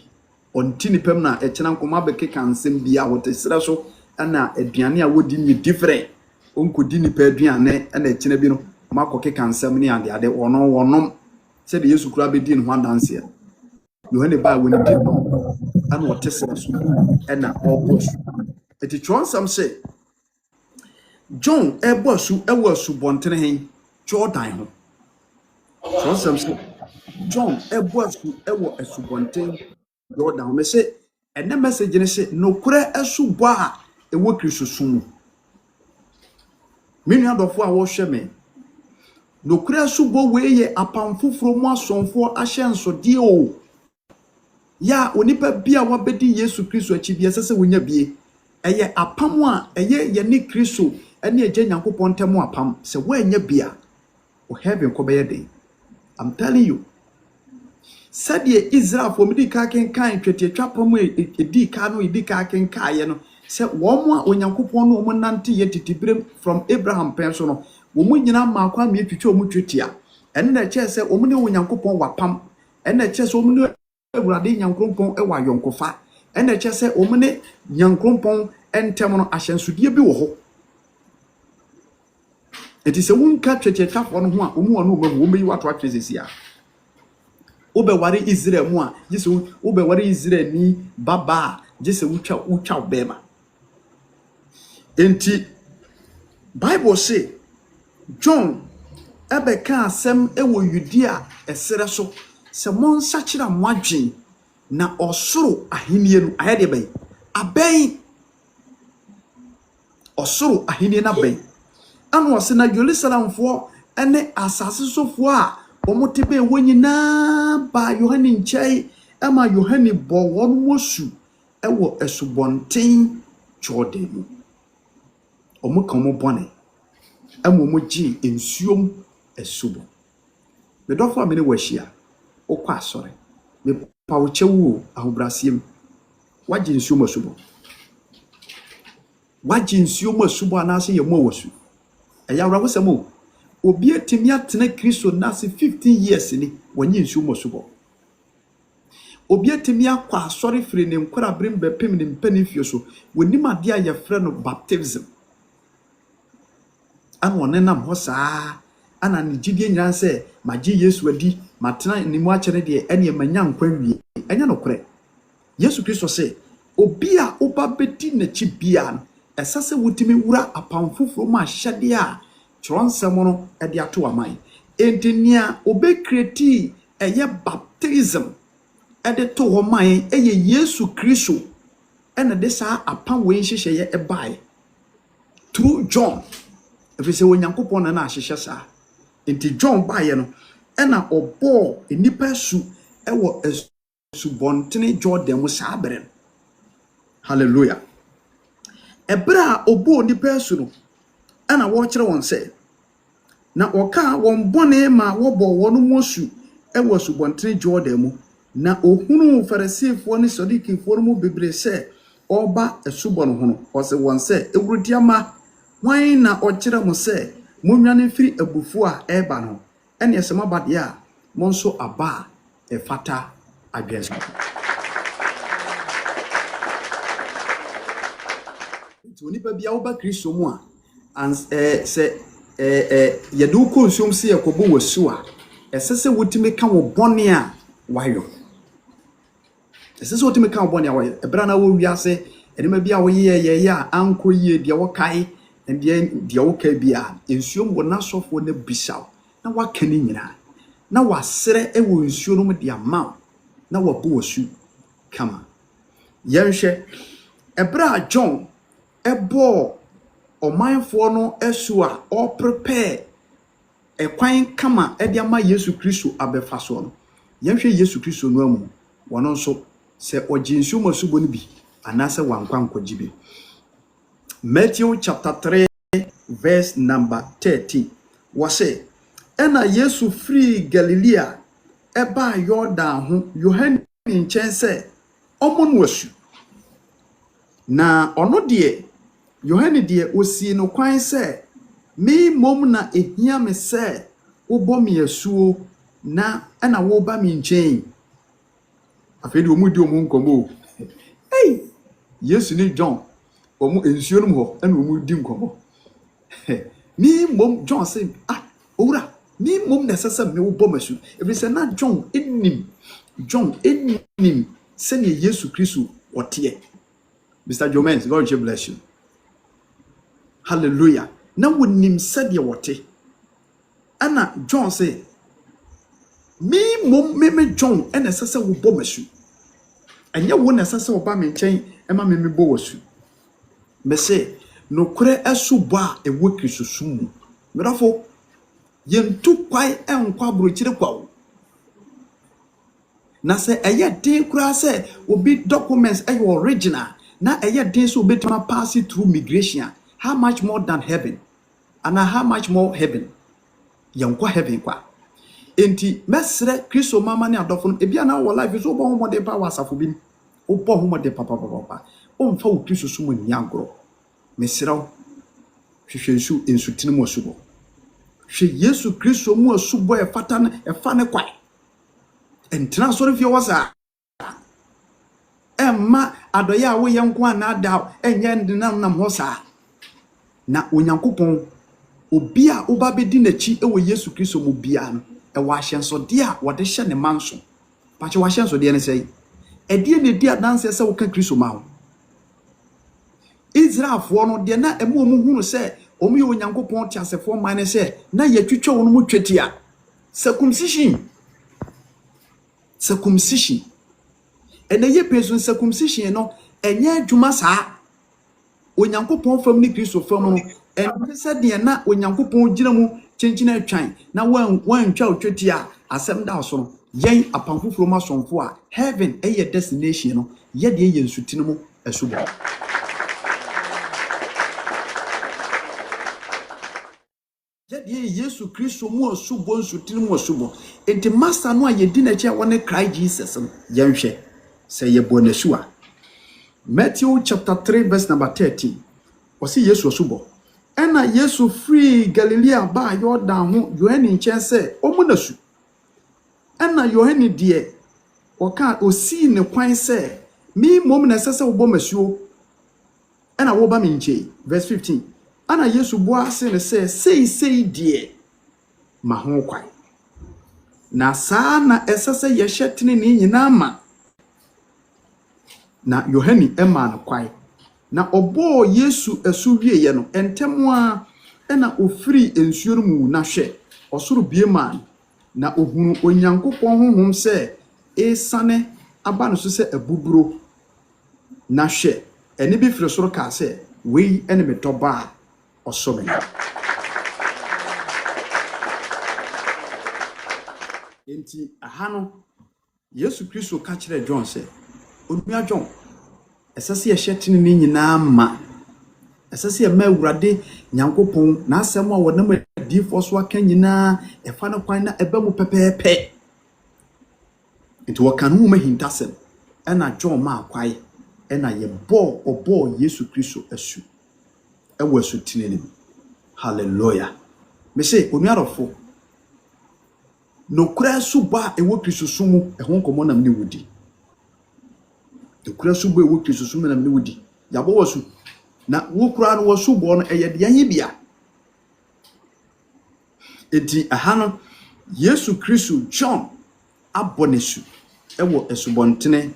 ontini pem na ekena nkoma bekeka nsem bia wotesere so ana aduane a wodi ni different onkodi nipa aduane ana ekena bi no makokeka nsem ne ade wonom se de Yesu kura bedi no handanse ya Yohane ba woni di no ana wotesere so ana obos eti twonsam se John ebosu ewasu bontene hen Jordan ho twonsam se John ebosu ewo asubonten Jordan me se ene message ne se nokure asubo a ewo Kristo sumu Menu adofo a wo hwe me. No kura subo we ye apamfoforo mu asonfo ahyensode o. Ya onipa bia wabedi Yesu Kristo achi bia sese wonya bie. Eye apam a eye ye ne Kristo ene agya Nyankopon ntemu apam se woanya bia o heaven ko be ye den. I'm telling you. Said ye Israel for me ka kenkan twetiatwa pam edi ka no edi ka kenkan ye no se wo mo a Onyankopon no mo nante ye titibrem from Abraham pen so no wo mo nyina ma kwa me twetwa mo twetia ene na che se wo mo ne Onyankopon wapam ene na che se wo mo ne Awurade Nyankopon e wa yonkofa ene na che se wo mo ne Nyankopon entem no ahyensodie bi wo ho enti se wonka twetiatwa fo no ho a wo mo no wo meyi wato atwesesia obe wari Israel mu a jese obe wari Israel ni baba jese utwa bema enti Bible say John ebe ka asem ewo Judea esere so se mon sachira moadwen na osoro ahenie no ayede ben aben osoro ahenie na ben anu ose na Jerusalem fo ene asase sofo a omotebe wonyina ba Yohane nchai ama Yohane bo won mosu ewo esubonten Jordan mu omokan bone amomoji ensuom esubo me dofo amene wahia okwa asore me pawo chewu ahobrasiem waji ensuom esubo waji ensuom esubo anase ye mo wasu eya wra wosemo obi atimi atene Kristo nase 15 years ni wanyi ensuom esubo obi atimi akwa asore firi ne nkora brem bepem ne mpanifio so wonim ade a ye frɛ no baptism anu onenam ho saa ana ne gidie nyan se magye Yesu adi matena ne mu akyere de ene manya nkwa wie enya no kore Yesu Kristo se obi a oba bedi na chi bia no esase wotimi wura apamfoforo ma hyade a kyeronsem no e de ato aman entinia obe kreti eye baptism e de to ho man eye Yesu Kristo ene de saa apam we hyehyeye e bai through John if se Onyankopon na ahyehye saa enti John baye no ena obo enipa su ewo subontene Jordan mu saa bere hallelujah ebra obo enipa su no ena wo kire won se na oka won bone ma wo bo won mosu ewo subontene Jordan mu na ohunu farisifo ne sodikifo mu bebre se oba esubon ho no o se won se ewrudiama wan na okire mo se monwane firi abufu a eba no ene esema bade a monso aba e fata adwenso onipa bia wo ba Kristo mu a se yedu ko nsom se yakobo wasu a esese wotime ka wo bone a wayo esese wotime ka wo bone a wayo ebra na wo wiase enema bia wo ye ya anko ye dia wo kai endie dia wo ka bia ensuom wo na sofo na bisaw na waka ni nyina na wasere ewo nsuo no dia ma na wabo wasu kama yenhwe ebra John ebo omanfo no esu a o prepare ekwan kama e dia ma Yesu Kristo abefa so no yenhwe Yesu Kristo no amu wono nso se oginsu masubo no bi anase wankwa gibe Matthew chapter 3 verse number 13 wase ena Yesu free Galilea eba Jordan ho Yohane nchen se omon wasu na ono de Yohane de osi no kwan se me mom na ehia me se wo me asuo na ena wo ba me nchen afedi omudi omu nkomo hey Yesu ni John omu ensuo no ho ena omudi nkomo ni mom John say owura ni mom na sasa me wo masu ebi se na John enim se ne Yesu Kristo otie Mr. Jomens, God bless you. Hallelujah. Na wonim said ye wote. Ana John say, me mom me John ena sasa wo bo masu. Anya wo na sasa wo ba me nchen ema me bo wasu. Me say, no kure esubo a ewo Kristosumu merafo yentu kwai enkwa brochire kwawo na se eye den kura se obi documents eye original na eye den so obi tama pass through migration how much more than heaven and how much more heaven yankwa heaven kwa enti mesre Kristo mama ne adofo ebia na wo life so bo homode pa wasafo bi obo homode papa o mfa wo Kristosumu nyagro mesrew hwehwe nsu tinimo subo hwe Yesu Kristo mu asubo e fata na e fa ne kwai entra so refie wasa emma adoya wo yenko anada enye ndinam hosa na onyankopon obi a oba bedi nachi ewo Yesu Kristo mu bia no e wa hyenso de a wode hye ne manso pache wa hyenso de ne sei e de ne di adanse se wo ka Kristo ma ho Israelfo no de na emu hunu se omu ye onyankopon ti asefo man ne se na ye twetwe wo no mu twetia circumcision ene ye peso circumcision no enye adwuma saa onyankopon fam ni Kristo fam no en se de na onyankopon gina mu chenchina atwan na wan twa otwetia asem da so no yen apanfoforo ma sonfo a heaven eye destination no ye de ye nsutini mu asubo Yesu Kristo mu asubo nsutini mu asubo enti master no ayedi na chia wona cry Jesus yenhwe se ye bonasu a Matthew chapter 3 verse number 13 osi Yesu asubo ena Yesu free Galilea ba Jordan ho Yohane nchen se omunasu ena Yohane die oka osi ne kwan se mi mom na sese wo bomasuo ena wo ba mi nche verse 15 ana Yesu boa se ne sei die ma ho kwai na saa na esese ye hyetene ni nyina ma na Yohane ema no kwai na obo Yesu asu wieye no entemu a ena ofiri ensuo mu na hwe osoro bieman na ohunu onyankopon honhom se esane aba no so se abuburo na hwe ene bi firi soro ka se wei ene metoba osome enti ahano Yesu Kristo ka kire John se onua John esase ye hyetene ni nyina ma esase ye ma awurade nyankopon na asem a wonam adifo so aka nyina efa no kwan na eba mu pepepe enti wakan hu mahintasem ena John ma kwai ena ye obo Yesu Kristo asu ewo asu tinene hallelujah me say onuarofo no kura suba ewo Kristosumu ehon komo nam ne wudi the kura suba ewo Kristosumu nam ne wudi yabo wasu na wo kura no wasu bo no eye de yan bia enti ahano Yesu Kristo John abonesu ewo esubontene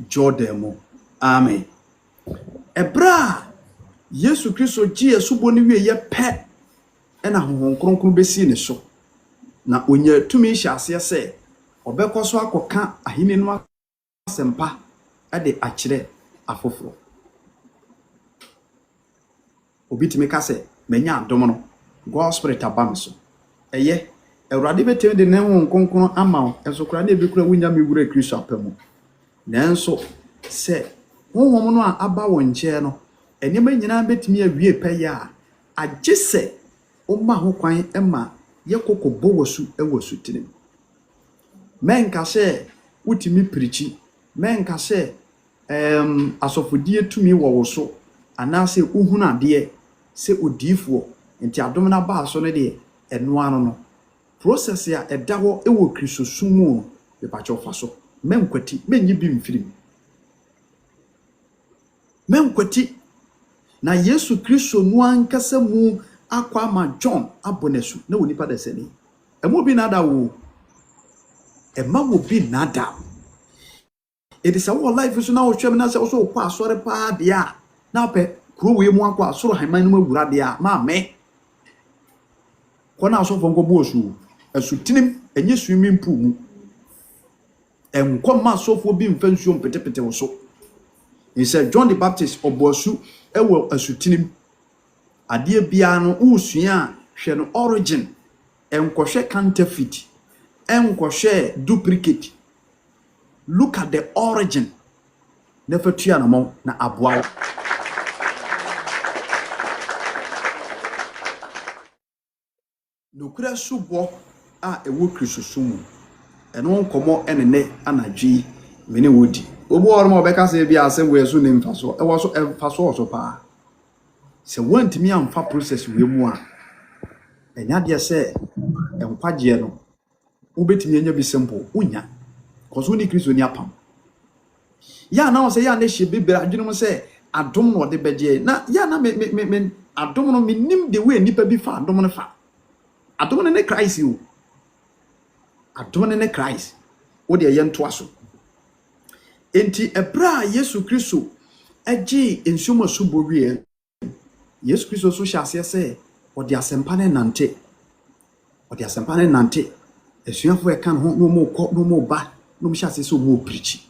Jordan mu amen ebra Yesu Kristo ji esubo ni wie ye pe ena honhon kronkron besi ne so na onya tumi hyase se obekoso akoka ahini no asempa ade akire afoforo obitime ka se menya adom no God spirit abamso eye ewrade betem de ne honhon kronkron ama esokura na ebekura wunya mewura Kristo apamu nanso se honhom no a aba won nche no enema nyina betimi awie paya agese oma ho kwan ema yekokobo wasu ewasu tinim menka se utimi prichi menka se asofodie tumi wo so anase uhuna de se odifuo enti adom na ba so ne de eno ano no process ya edawo ewo Kristosumu be pa chofa so menkwati menyi bi mfirim menkwati na Yesu Kristo no ankasa mu akwa ma John abonesu na woni pa deseni emo bi nada wo ema wo bi nada it is our life so na wo hwem na se so kwa asore pa dia na pe kuro we mu akwa asoro hanman no awura dia ma me kona asofo ngo bosu asutinim enye swimming pool mu enkoma asofo bi mfa nsuo mpetepete wo so he said John the Baptist obosu ewo asutinim Adeɛ biara no usua hwɛ no origin. Enkɔhwɛ counterfeit. Enkɔhwɛ duplicate. Look at the origin. Never tua na mo na aboa. Nokura subo a ewo krisosumu. Eno nkomo enene anadwi mene wodi. Obo ormo obeka se bia asem we so ne mfaso. Ewo so emfaso so pa. Se wantimi amfa process we mu a enya de se enkwagye no wobetimi anya bi simple unya. Cause woni kristo ni apam. Ya na o se ya na hye bibere adwene se adom no de beje na ya na me adom no menim de we nipa bi fa adom no fa. Adom no ne Christ you. Adom no ne Christ. Wo de ye nto aso. Enti ebra Yesu Kristo agi ensumo subo wie. Yesu Kristo so hyase se o de asempa ne nante. O de asempa ne nante. Esuafo e kan ho no mo kɔ no mo ba no mo hyase se o mo preach.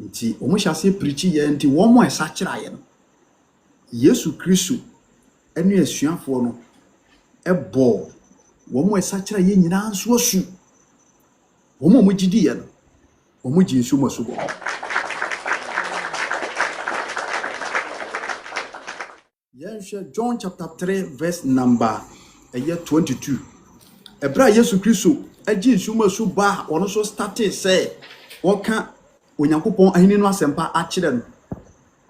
Nti o mo hyase preach ye nti wo mo esa kyera ye no. Yesu Kristo enu esuafo no ebo wo mo esa kyera ye nyina nso asu. Wo mo gidi ye no. Wo mo gi nsu mo so bo. John chapter 3 verse number 22. Ebra Yesu Kristo agi nsu mo so ba ono so started say woka Onyankopɔn ahini no asempa a kyerɛ no.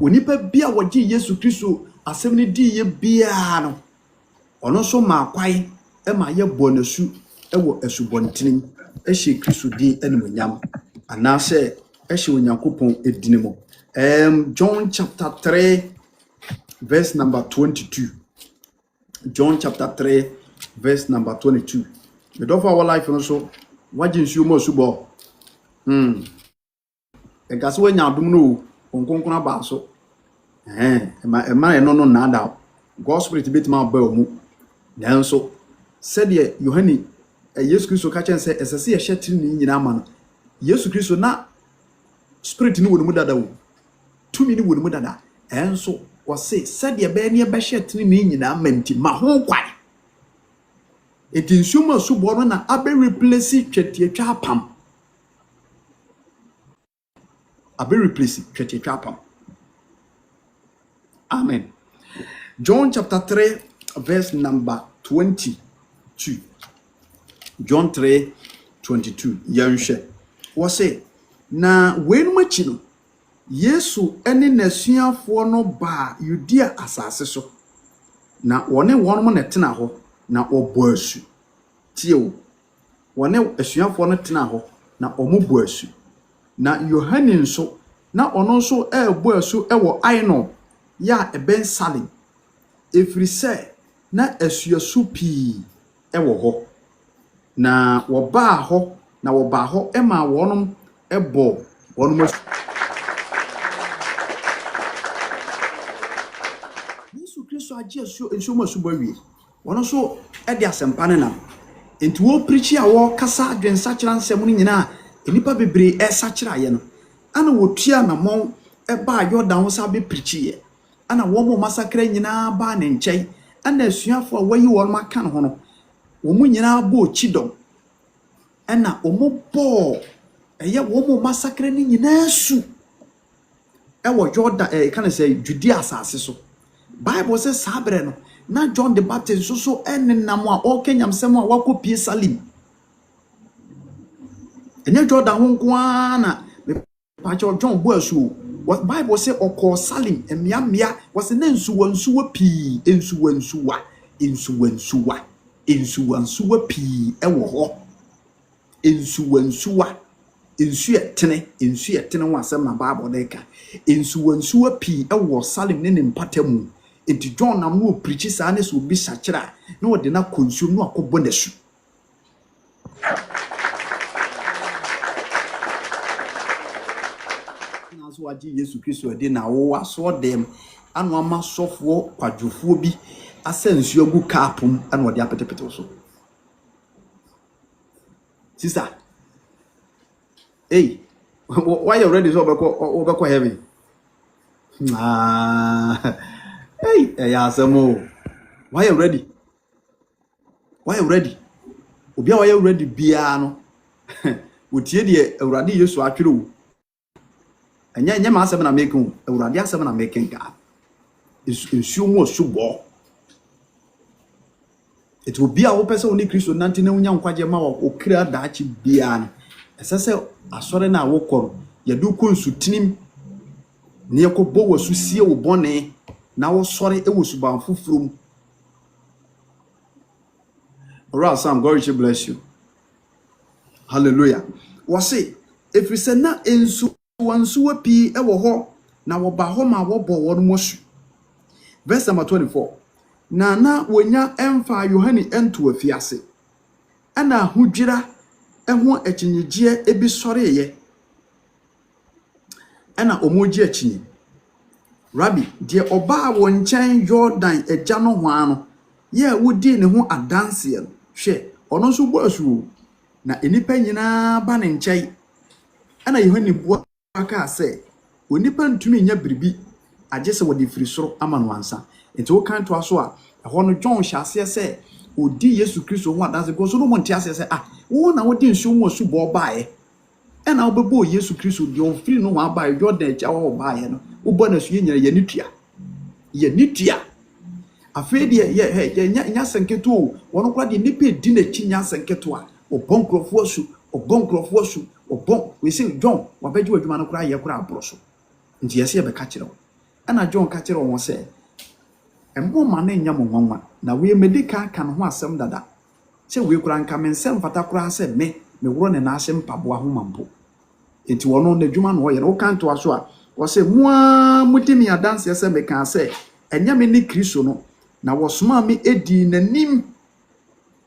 Onipa bia wogi Yesu Kristo asem ni di ye bia no. Ono so ma kwai e ma ye bonasu e wo asubontenim e hye Kristo di animonyam anase e hye Onyankopɔn edini mo. John chapter 3 verse number 22. John chapter 3 verse number 22. The door for our life also wagin su mo subo. E gaso nya adum no onkonkona ba so. No nada. God spirit bit ma ba mu. Nanso said ye Yohani Yesu Kristo ka chen say esese ye hye ni nyina ma no. Yesu Kristo na spirit ni wonu mu dada wo. Tumi ni wonu mu dada. Enso wose said ye be ne be hye tini ni nyina ma nti ma ho kwai. Eti nsuma subo no na abe replace twetiatwa apam. Abe replace twetiatwa apam. Amen. John chapter 3 verse number 22. John 3:22. Yanhwe. Wose na wenu machi no Yesu ene nasuafo no ba Judea asase so. Na wone wonmo ne tena ho na obo asu. Tie o. Wone asuafo no tena ho na omo asu. Na Yohane nso na ono nso ebo asu ewo Aino ya eben Salim. Efiri se na asuasu pi ewo ho. Na woba ho ema wonom ebo wonom asu. Yesu Kristo agi asu ensumo asu ba wie. Wono so e de asempa ne na. Enti wo preach a wo kasa adwensa kyera nsɛm no nyina enipa bebre esa kyera ye no. Ana wo tua na mon e ba Jordan wo sa be preach ye. Ana wo mo masakra nyina ba ne nkyɛn. Ana asuafo a wayi won maka no ho no. Wo mu nyina bo chidom. Ana wo mo bo eye wo mo masakra ni nyina su. E wo Jordan can say Judea asase so. Bible says sabre no na John the Baptist so enenam a o kenyam sem a wakopie Salim. Enye Jordan ho nko na pa John bo asu. What Bible say okọ Salim emia was na nsuwa pii nsuwa pii ewo ho. Nsuwa nsu etene ho asem na Bible dey ka. Nsuwa pii ewo Salim ne mpatamu. Enti John na mo preach sa ne so bi sakyera na wo de na consume no akobɔ nasu. Na so agi Yesu Kristo de na wo aso dem anu ama sofo kwadwofuo bi asansu agu kapum anu wo de apetepete so. Sister, hey, why you ready so obeko heaven? Hey, Asamo. Why are you ready? Why are you ready? Obi why are you ready? Biano. Wotie de Awurade Yesu atwere wo. Anya ma asem na making Awurade asem na making God. Nsuo mu osubo. It will be our person only Christo nanti na unya nkwaje ma wo kira daachi bia no. Esese asore na wo koro ye du ko nsutinim ne yakobo wo susie wo bone na wo sore e wo suban fufurum. Alright, Sam, God will bless you. Hallelujah. Wase if we say na ensu wansu pi e wo ho na wo ba ho ma wo bo wo no mosu. Verse number 24. Na wonya emfa Yohane ento afiase. Ana hudwira eho akyinyegie ebi soreye. Ana omoji akyinyi. Rabbi, die oba wo nkyɛn Jordan agya no ho ano. Ye wodi ne ho adanse no. Hwɛ, ono so bo asu. Na enipa nyina ba ne nkyɛn. Ana Yohane bua aka sɛ, onipa ntumi nya biribi agye sɛ wodi firi soro ama no ansa. Enti wo kan to aso a ɛhɔ no John hyase sɛ odi Yesu Kristo ho adanse go so no monte ase sɛ wo na wodi nsuo mu asu bo baae. Ɛna wo bebo Yesu Kristo de o firi no ho abaae Jordan agya wo baae no. Wo bo na su ye nyina ye nitua. Ye nitua. Afei de ye nya senketo o wono kwa de nipa di na chi nya senketo a obon krofo asu obon we say John wabeji wadwuma no kra ye kra abroso. Nti yesi ye be ka kire wo. Ɛna John ka kire wo sɛ embo ma na nya monwanwa na we medical kan ho asɛm dada sɛ we kura nka mensɛm fata kura sɛ me woro ne na asɛm pabo ahomampo enti wono na dwuma no yɛ no kan to aso a wo sɛ mua mutimi adanse sɛ me kan sɛ enya me ni Kristo no na wo soma me edi nanim.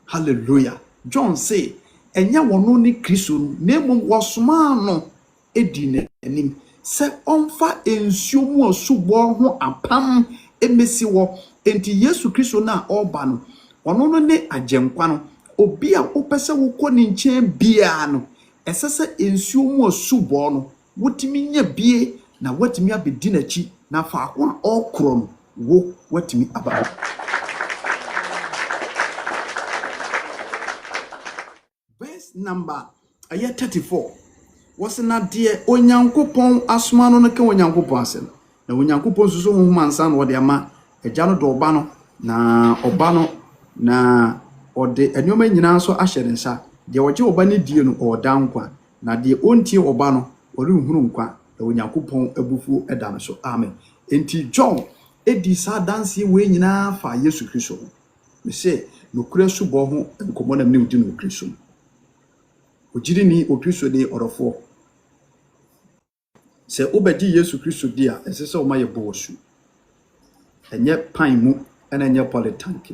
Hallelujah. John say enya wono ni Kristo no na emom wo soma no edi nanim sɛ onfa ensuo mu osubo ho apam emesi wo enti Yesu Kristo na oba no ono no ne agenkwa no obi a opese wo kɔ ne nkyɛn bia no ɛsɛsɛ ensuo mu osubo no wotimi nya bie na watimi abedi nachi na fa ho na okro no wo watimi aba. Verse number 34 was na de onyankopɔn asoma no ka onyankopɔn asɛm na onyankopɔn susu ho mansa no de ama agya no do oba no na oba no na ode enoma nyina so ahyɛ nsa de ogye oba ne die no oda nkwa na de ontie oba no ɔrenhunu nkwa na onyankopɔn abufu ɛda no so. Amen. Enti John edi sa danse we nyina fa Yesu Kristo me se no kura subo ho nkomo na mne udi no Kristo ojiri ni okristo de orofo se obedi Yesu Kristo di a esese o maye bosu enye pan mu ena enye polytank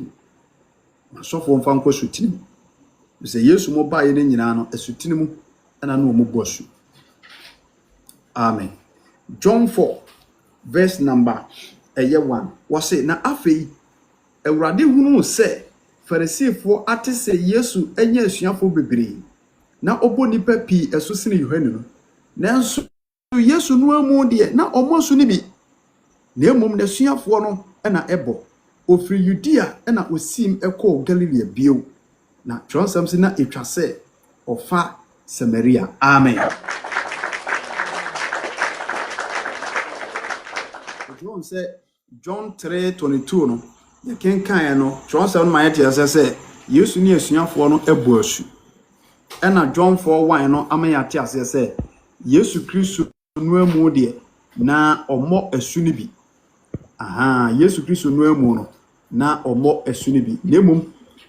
masofo mfa nko sutini se Yesu mo baaye ne nyina no esutini mu ena no mo bosu. Amen. John 4 verse number 1 wose na afei Awurade hunu se Farisifo ate se Yesu enye asuafo bebre na obo nipa pi esusini Yohane no nanso Yesu no amu de na omosu ni bi na emom na asuafo no na ebo ofiri Judea na osim ekọ Galilea bio na twonsam se na etwa se ofa Samaria. Amen. John say John 3:22 no ye kenkan no twonsam no mayete se Yesu ni asuafo no ebo asu ena John 4:1 no amayate ase se Yesu Kristo no amu de na omo asu ni bi. Yesu Kristo no amu no na omo asu ni bi nemum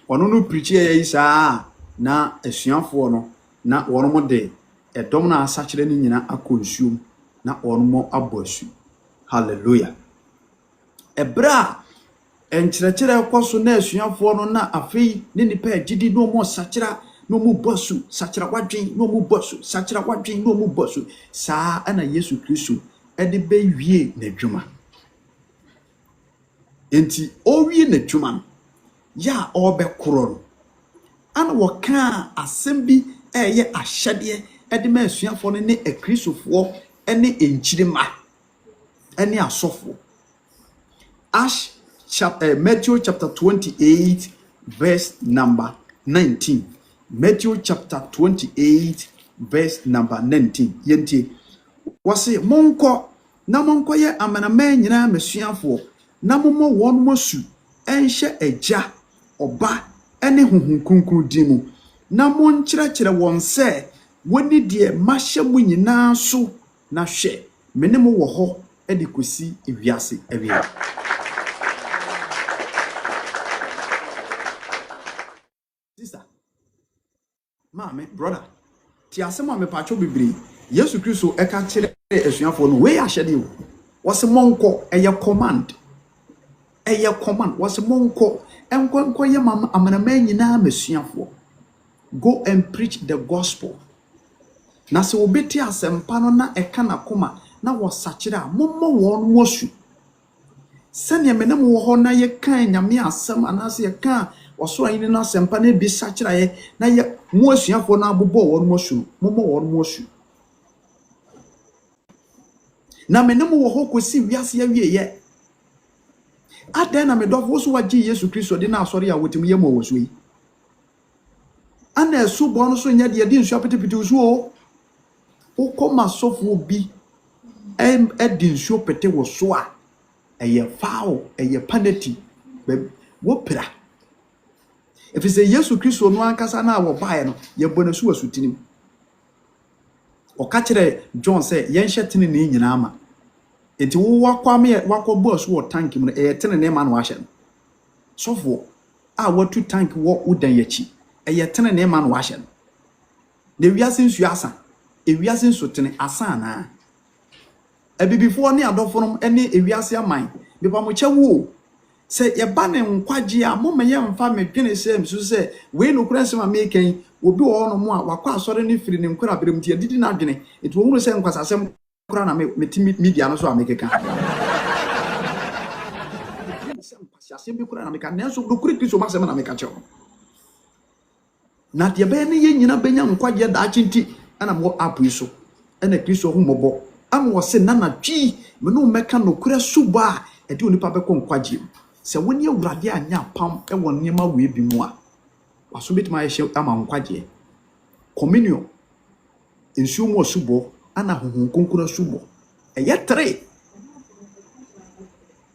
ono no preach ye saa na asuafo no na wono mo de edom na asakire ni nyina akonsuom na wono mo abo asu. Hallelujah. Ebra enkyerɛkyerɛ kwaso na asuafo no na afei ne nipa agidi no mo sakira no mu bosu sakira wadwen no mu bosu sakira wadwen no mu bosu saa ana Yesu Kristo ede be wie na dwuma enti o wie na dwuma ya obekoro no ana woka asɛm bi eye ahyɛde ede ma asuafo no ne akristofo ene enkyirima ene asofo Matthew chapter 28 verse number 19. Matthew chapter 28 verse number 19. Yenti wase monko na monko ye amanama nyina masuafo na momo won mosu enhye agya oba ene huhun kunkun di mu na monkyerɛkyerɛ wɔn sɛ woni die mahye mu nyinaa so na hwɛ mene mo wɔ hɔ edi kosi ewiase awia. Sister, mama, brother, ti asema me pacho bibiri Yesu Kristo eka kyerɛ asuafo no we ahyɛde o wɔse monko ɛyɛ command wɔse monko enko yɛ amanama nyinaa masuafo. Go and preach the gospel. Na se obeti asempa no na eka na koma na wɔsakyerɛ a mommo wɔn mosu sɛnea mene mo wɔ hɔ na yɛ kan nyame asɛm anase yɛ kan ɔsoro ayine na asempa na bi sakyerɛ yɛ na yɛ mo asuafo na abobɔ wɔn mosu mommo wɔn mosu na mene mo wɔ hɔ kosi wiase awie yɛ adan na medɔfo so wagye Yesu Kristo de na asɔre a wotim yɛ mo wɔ so yi ana esubo no so nya de di nsu apetepete so o ukoma sofo bi edi nsu pete wo so a eye faawo eye paneti wo pira efise Yesu Kristo no ankasa na wo baaye no ye bɔ su asutinim o ka kire John say yen hyetene ne nyina ama enti wo wakwame wakɔbɔ so wo tank mu eye tene ne ma no ahye no sofo a watu tank wo udan yachi eye tene ne ma no ahye no ne wiase nsu asa ewiase nsu tene asa na abibifo ne adɔfonom ene ewiase aman bipa mo kyewo se ye ba ne nkwagye a mo meye mfa medwene se msu se we no kura nsema meken obi wo no mo a wakɔ asɔre ne firi ne nkura berem tie didi na adwene etu wo mu se nkwasasɛm kura na metimi media no so amekeka asɛm bi kura na meka nanso do kuri Kristo masɛm na meka kyewo na de be ne ye nyina benya nkwagye da akyinti ana mo apu so ana Kristo ho mobɔ am wose nana twi me no meka no kura suba e de onipa bɛkɔ nkwagye se woni awurade anya pam e won niema we bi mu a waso betima yɛ ama nkwagye communion ensuo mu osubɔ ana honhon konkura subɔ ɛyɛ tre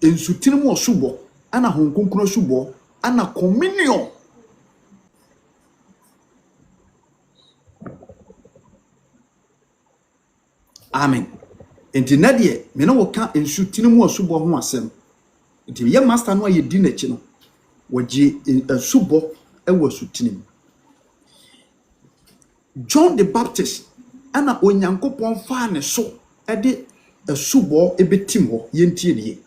ensutini mu osubɔ ana honhon konkura subɔ ana communion. Amen. Enti na de me na wo ka ensutini mu osubɔ ho asɛm. Enti ye master no aye di n'akyi no wogye asubɔ ɛwɔ sutini mu. John the Baptist ana onyankopɔn fa ne so ɛde asubɔ ebetim hɔ yentie die.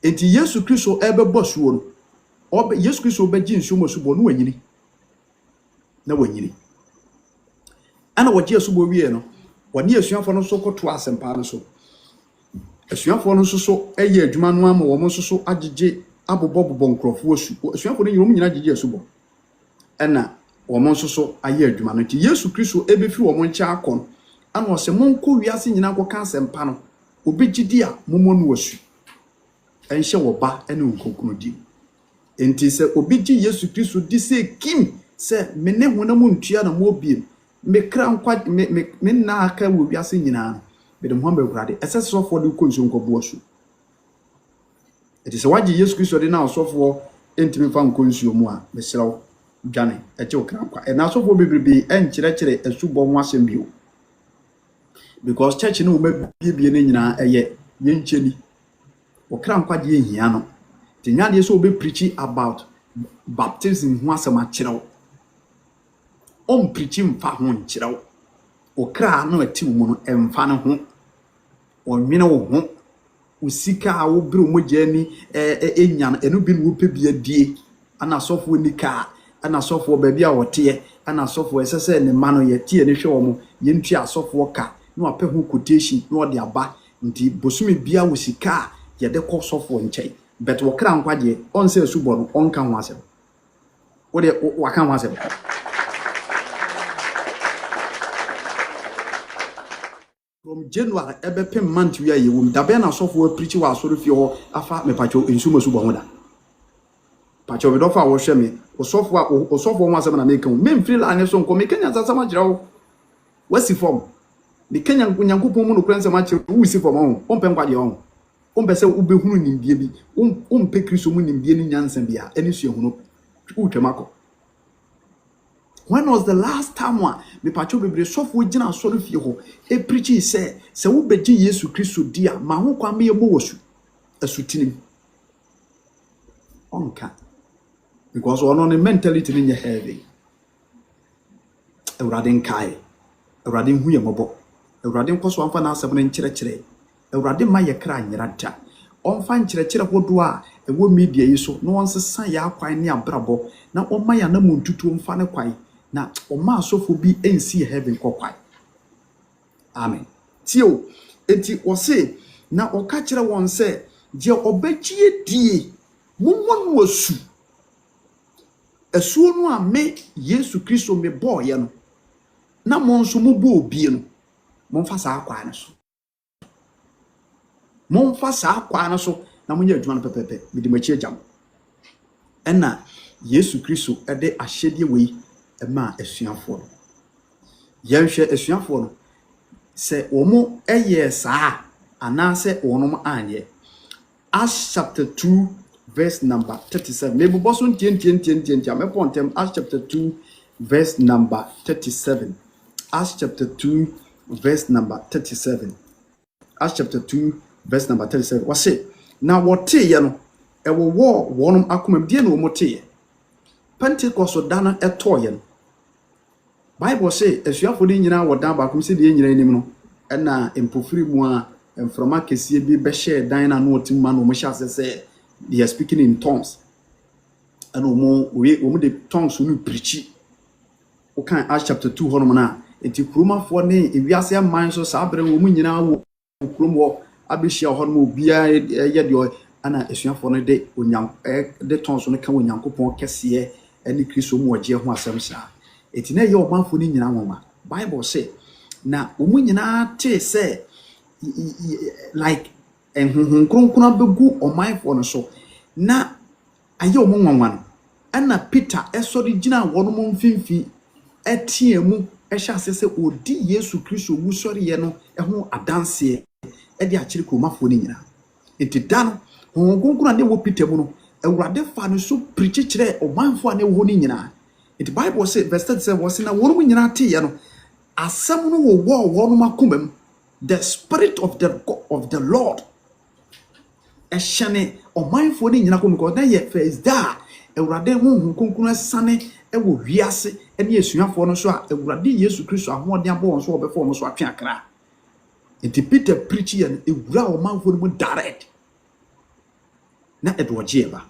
Enti Yesu Kristo ɛbɛbɔ suo no. Yesu Kristo bɛgye nsuo mu asubɔ no wanyini. Na wanyini. Ana wogye asubɔ wie no wani asuafo no so koto asempa no so asuafo no so eye adwuma no ama wo mo so agege abobobobɔ nkrɔfo asu asuafo no nyom nyina agege asubɔ ɛna wo mo so aye adwuma no ti Yesu Kristo ebefi wo mo nkyɛ akɔ ana ɔse monko wiase nyina akɔka asempa no obegidi a momo no wasu ɛnhyɛ wo ba ɛne nkonkunu di enti sɛ obegyi Yesu Kristo di sɛ kim sɛ mene honam ntua na mo obiem me kra nkwa me na aka wo wiase nyina be dem ho mbɛwurade ɛsɛsofo de konso nkɔbo asu eti sɛ wagye Yesu Kristo de na asofo entimi fa nkonsuo mu a mesraw dwane ɛkye kra nkwa ɛna asofo bebrebe ɛnkyerɛkyerɛ asubɔ ho asɛm bio because church no ma biebie ne nyina ɛyɛ yenkyeni wo kra nkwa de ehia no tinyade so obe preach about baptism ho asɛm akyerɛw preaching fa ho nkyerɛw okra na ati mu no emfa ne ho onwene wo ho usika a wo bere mogya ni enya no enu bi no pe bia die ana sofo nika ana sofo ba bia wote ana sofo esese ne ma no ye tie ne hwe wo mo ye ntua sofo ka na apɛ ho quotation na ode aba nti bosumi bia wo sika ye de kɔ sofo nkyɛn bet wo kra nkwaje on se asubɔ no on kan ho asɛm wo de waka ho asɛm. from January ebe pem month we ye wom dabe na so for preach wa so fie ho afa me pacho ensumo su bo ho da pacho we do fa wo hwe me osofo mo asem na me kan me mfiri la ane so nko me kenya sasama jira wo wasi form me kenya nyankopon mu no kran sema kire wo si form ho ompe nkwa de ho ompe se wo behunu nimbie bi ompe Kristo mu nimbie ni nyansa bia eni su ehunu utwemako. When was the last time me pacho bebre sofo gina so no fie ho e preach say se wo beji Yesu Kristo dia ma ho kwa me yebo wosu asutinim onka because one the mentality in your heavy Euradin kai Euradin hu yemobo Euradin koso amfa na asem ne nkyerɛkyerɛ Euradin ma yekra nyirata onfa nkyerɛkyerɛ hodo a ewo media yi so no onsesa ya kwan ne abrabɔ na ɔma ya na muntutu mfa ne kwan na ɔma asofo bi ensi heaven kɔkwai. Amen. Tio enti ɔse na ɔka kyerɛ wɔn sɛ je ɔbɛgie die mummɔ no asu asuo no a me Yesu Kristo me bɔɔyɛ no na mo nso mo bɔ obie no momfa saa kwan no so momfa saa kwan no so na monye adwuma no pɛpɛpɛ mede machi agyam ɛna Yesu Kristo ɛde ahyɛdeɛ wei ɛma asuafoɔ no yɛhwɛ asuafoɔ no sɛ wɔn ɛyɛ saa anaasɛ wɔn anyɛ. Acts chapter 2 verse number 37. Maybe bosun tien. Me pontem Acts chapter 2 verse number 37. Acts chapter 2 verse number 37. Acts chapter 2 verse number 37. What say? Now what te ye no? E wo wo wonum akomam die no mo te ye. Pentecost dana eto ye no. Bible say esuafo de nyina wo dan ba kom se de nyina nim no. E na empofiri mu a emframa kesie bi be share dan na no otim ma no mo sha se they are speaking in tongues. And we the tongues we preach. Okay, Acts chapter 2 hono na enti kroma fo ne ewiase man so sabre wo mu nyina wo kromo abehia hono mo bia ye de ana esuafo no de onyam de tongues no ka onyankopon kese ani Kristo mu oje ho asem sha. Enti na ye omanfo ni nyina woma. Bible say na wo mu nyina te say like enhunhun kronkron begu omanfo no so na aye omonwanwan ana Peter esori gina wono mfimfi etiemu ehya asese odi Yesu Kristo wusori ye no eho adanse e de akire kromafo ni nyina etida no kronkron ade wo Peter mu no ewurade fa no so preach kire omanfo ane wo ni nyina. It Bible say verse 37 was na wono nyina te ye no asem no wo wono makomam the spirit of the Lord eshane omanfo ni nyina ko because na ye first da ewurade honhom konkun asane ewo wiase ene esuafo no so a ewurade Yesu Kristo ahode abo won so obefo no so atwe akra. Enti Peter preach ye ewura omanfo no mu direct na edwoje ba.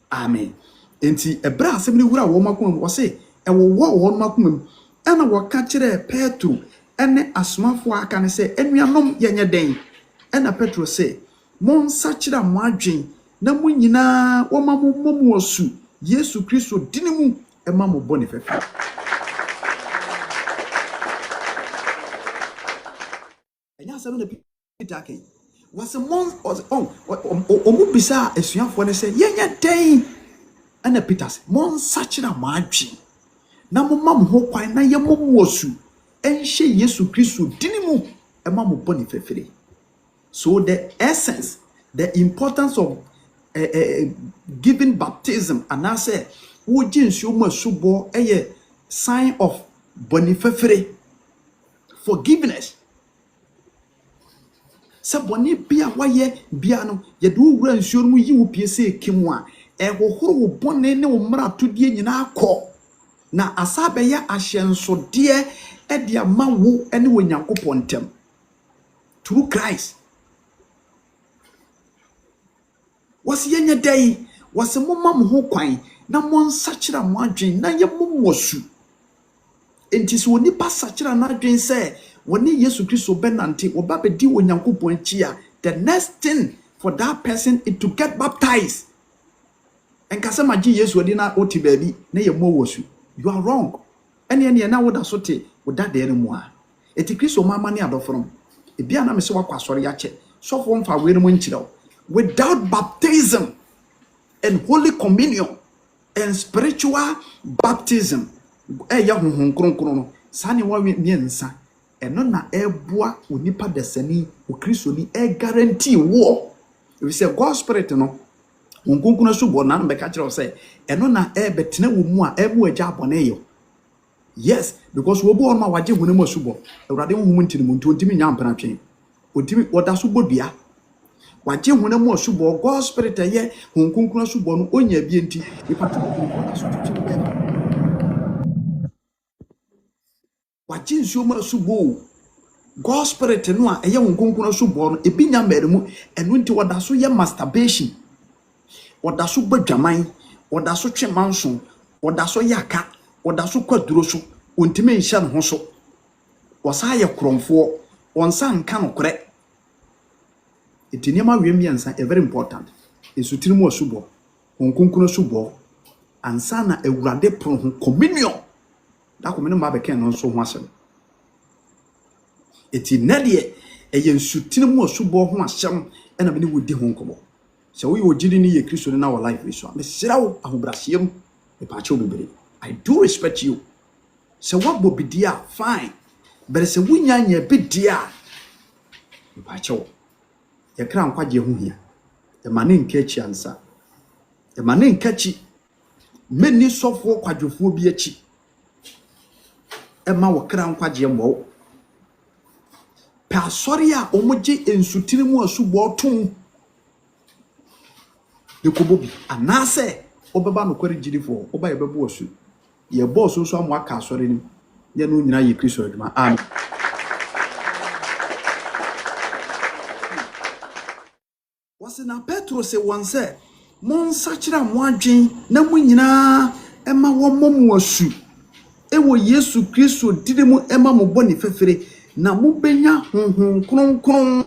Amen. Enti ebra asem ni wura wo makom wo se ewo wo makom ena wo ka kire Petro ene asomafo aka ne se enuanom yenye den ena Petro se mon sachira mo adwen na mo nyina wo ma mo osu Yesu Kristo dinimu e ma mo boni fefe. Enya sabe na Peter kai was a mon omu bisa esuafo ne se yenye den ena Peter se mon sachira mo adwen na mo ma mo ho kwan na ye mo osu enhye Yesu Kristo dinimu e ma mo boni fefe. So the essence, the importance of giving baptism, and I say, a sign of bonifefere, forgiveness. So boni bia waye biano ye do wura nsuo mu yi wo piese kimwa e hohoro wo bone ne wo mra to die nyina akọ na asabe ya ahyenso de e de ama wo ene wo Nyankopon ntem through Christ. Was yenye day was a mama ho kwan na mon sachira mo adwen na ye momosu enti so oni pa sachira na adwen say woni Yesu Kristo benante oba bedi Onyankopon chi a the next thing for that person is to get baptized. And kasema ji Yesu odi na oti baby na ye mowosu. You are wrong. Ene na woda sote woda de mu a eti Kristo mama ne adofrom ebia na me se wakwa asori ya che so for mfa we no nchira without baptism and holy communion and spiritual baptism ya honhon kronkron no sane wa miensa eno na eboa onipa desani o Kristo ni guarantee wo if say God spirit no honkonkron subo na be ka kire say eno na betena wo mu a emu agya abone yo. Yes, because we go on my waje hunemu subo awrade honhom ntini mu ntimi nya mpana twen otimi oda subo dua waje hunemu subo God spirit ye honkonkron subo no onya bi enti ipata oda so twetwe waje nsuoma subo God spirit no a eye honkonkron subo no ebinya meremu eno nti oda so ye masturbation oda so badwaman oda so twemanso oda so yaka oda so kwaduro so ontime nhya no ho so wasa ye kromfo onsa nka no kore etiniama wiemiansa e very important esutirimu osubo honkonkron subo ansa na awurade pro ho communion da ko me no ma be ken no so ho asem etinade eye nsutirimu osubo ho asem ena me ne wodi ho nkobo se wo ye ogidi ni ye Kristo na wa life so me sirawo ahobrasiem e pa che obere. I do respect you. So what will be dear? Fine. But it's a winya bidia. Pacho. Ya kran kwaje hu hia. E mane nkachi ansa. E mane nkachi. Meni sofo kwadwofuo bi achi. E ma wo kran kwaje mwo. Pa sori a omoje ensutiri mu asubo ton. De kobobi anase obeba no kwari girifo oba yebebu osu. Ye boss so am waka asori ni ye no nyina ye Kristo adwuma amen. Wase na Petro se wonse mon sachira mo adwen na mu nyina ema wo momu asu ewo Yesu Kristo didemu ema mo boni fefere na mo benya honhon kronkron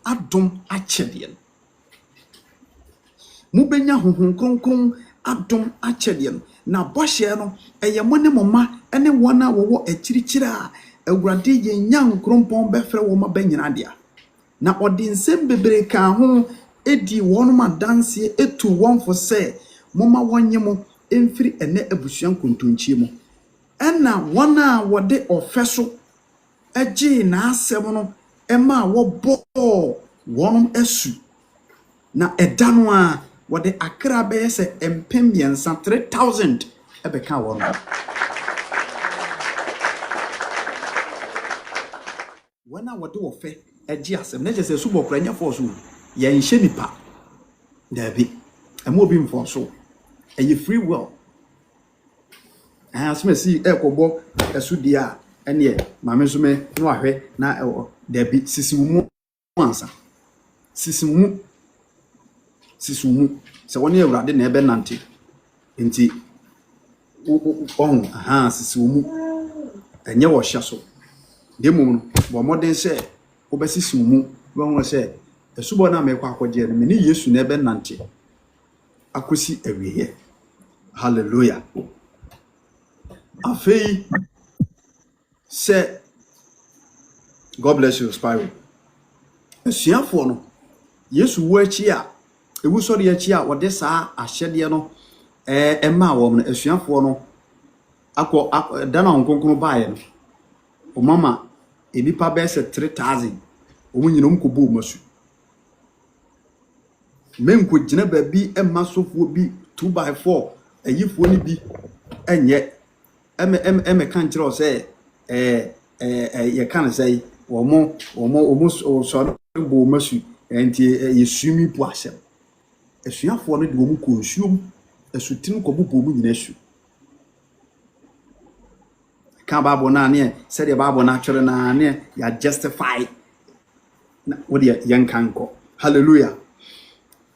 adom achede mo benya honhon kronkron adom achede na bohye no eye mo ne moma ene wona wo akirikyira awurade ye nyan krompon befre wo ma banyina dia na odinsem bebre ka ho edi wonu ma danse etu wonfo se moma wonye mo emfiri ene abusuan kontonchie mo ena wona wode ofeso agi na asem no ema wo bo wonum asu na edano a wode akra be se empem yensa 3000 ebeka wonu wana wode ofe agi asem na jese subo kra nya force ye nhye nipa dabi emo bi mfonso eye free will asmesi ekobo esudia ene mame so me no ahwe na dabi sisimu ansa sisimu se woni awurade na ebe nante enti on sisimu enye wo hya so demu no bo moden se obesisimu won se esubo na me kwa akwaje no me ni Yesu na ebe nante akosi awiye hallelujah afei se God bless you Spyro esuafo no Yesu wo achi a ewu sori achi a wode saa ahyede no ema wo no esuafo no akọ dana onkonkron baaye no o mama enipa be se 3000 omunyina omkobo masu menko gina baabi emma sofo bi 2x4 ayifo ni bi enye eme kan kire o se ye kan say omo so bo masu enti ye sumi pu asem esuafo no de omu ko nsuom esutin ko bubo mu nyina su ka babo na ne said the babo na twere na ne ya justify na wodi yankanko hallelujah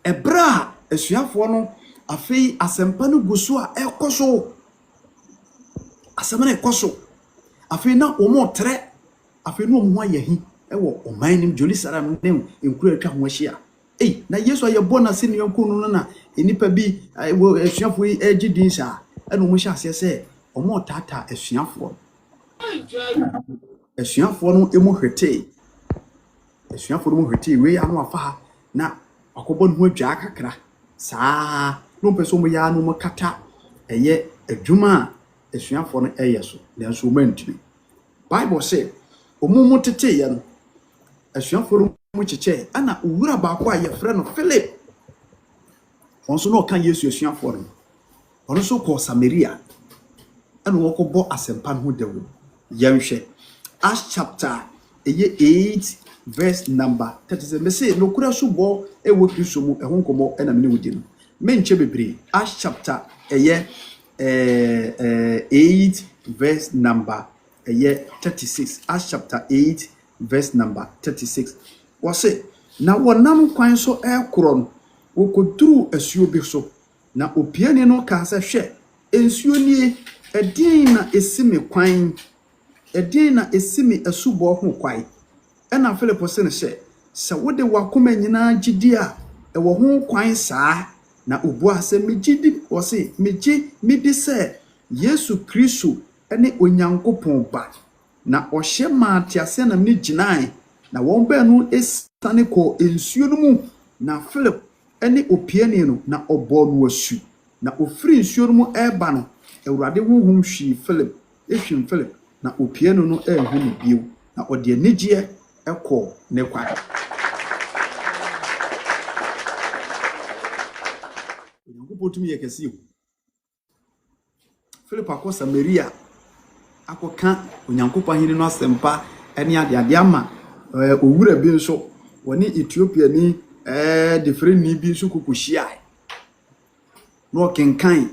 ebra esuafo no afei asempa no guso a ekoso asemana ekoso afei na omo tre afei no omo ayehi ewo oman nim Jerusalem nem enkura atwa ho ahia na Yesu ayebo na se niyanko no na enipa bi esuafo egidin sha eno mo hya ase se omo tata esuafo no emu hwete asuafo no hwete we anu afa na akobɔ no ho adwa kakra saa no pɛso mo ya no mo kata eye adwuma asuafo no ɛyɛ so nanso mo antumi Bible say omumu tete ye no asuafo no mo kyekyɛ ana owura baako a yɛfrɛ no Philip onso no kan Yesu asuafo no ono so kɔ Samaria ana wɔkɔbɔ asɛmpa no ho dawo yɛnhwɛ Acts chapter 8 verse number 37 me say no kura so bɔ ɛwɔ Kristo mu ɛho nkɔmɔ ɛna me ne wodi no menche bebree Acts chapter 8 verse number 36 Acts chapter 8 verse number 36 wɔse na wɔnam kwan so ɛkorɔ no wɔkɔduru asuo bi so na opiani no ka sɛ hwɛ ensuo nie ɛdin na esime kwan ɛdin na esime asubɔ ho kwan ɛna Philip se ne sɛ wode wakoma nyinaa gidi a ɛwɔ ho kwan saa na obu asɛ megidi wɔse medi sɛ Yesu Kristo ɛne Onyankopɔn ba na ɔhyɛ ma atiase na me gyinae na wɔn baanu esane kɔ ensuo no mu na Philip ɛne opiani no na ɔbɔ no asu na ofiri nsuo no mu ɛba no Awurade honhom hwi Philip na opiani no ɛhu no bio na ɔde anigye ɛkɔ ne kwa Onyankopɔn tumi yɛ kɛse o Philip akɔ Samaria akɔka Onyankopɔn ahene no asɛmpa ɛne ade ama owura bi nso wɔne Ethiopia ni different ni bi nso kokohyia no kenkan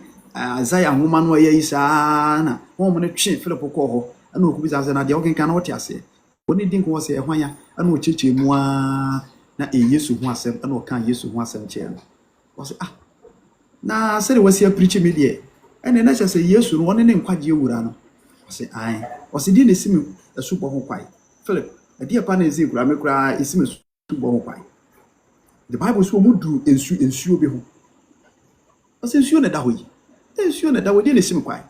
Isaiah homa no ayi saa na wɔn ne twe Philip kɔ hɔ ana okubi sase na de okenkan na wɔte ase wɔne din ko sɛ ɛhwanya ana ɔkyekye mu na Yesu ho asɛm ana ɔka Yesu ho asɛm kyerɛ no wɔse na sɛ de wɔsi preach me de ɛne na kyerɛ sɛ Yesu no wɔne ne nkwagye wura no wɔse ai wɔse di ne simi asubɔ ho kwai Philip ɛde pa na ezi kura me kura esimi asubɔ ho kwai the Bible so mu duru ensuo bi ho wɔse ensuo na da hɔ yi ensuo na da hɔ di ne simi kwai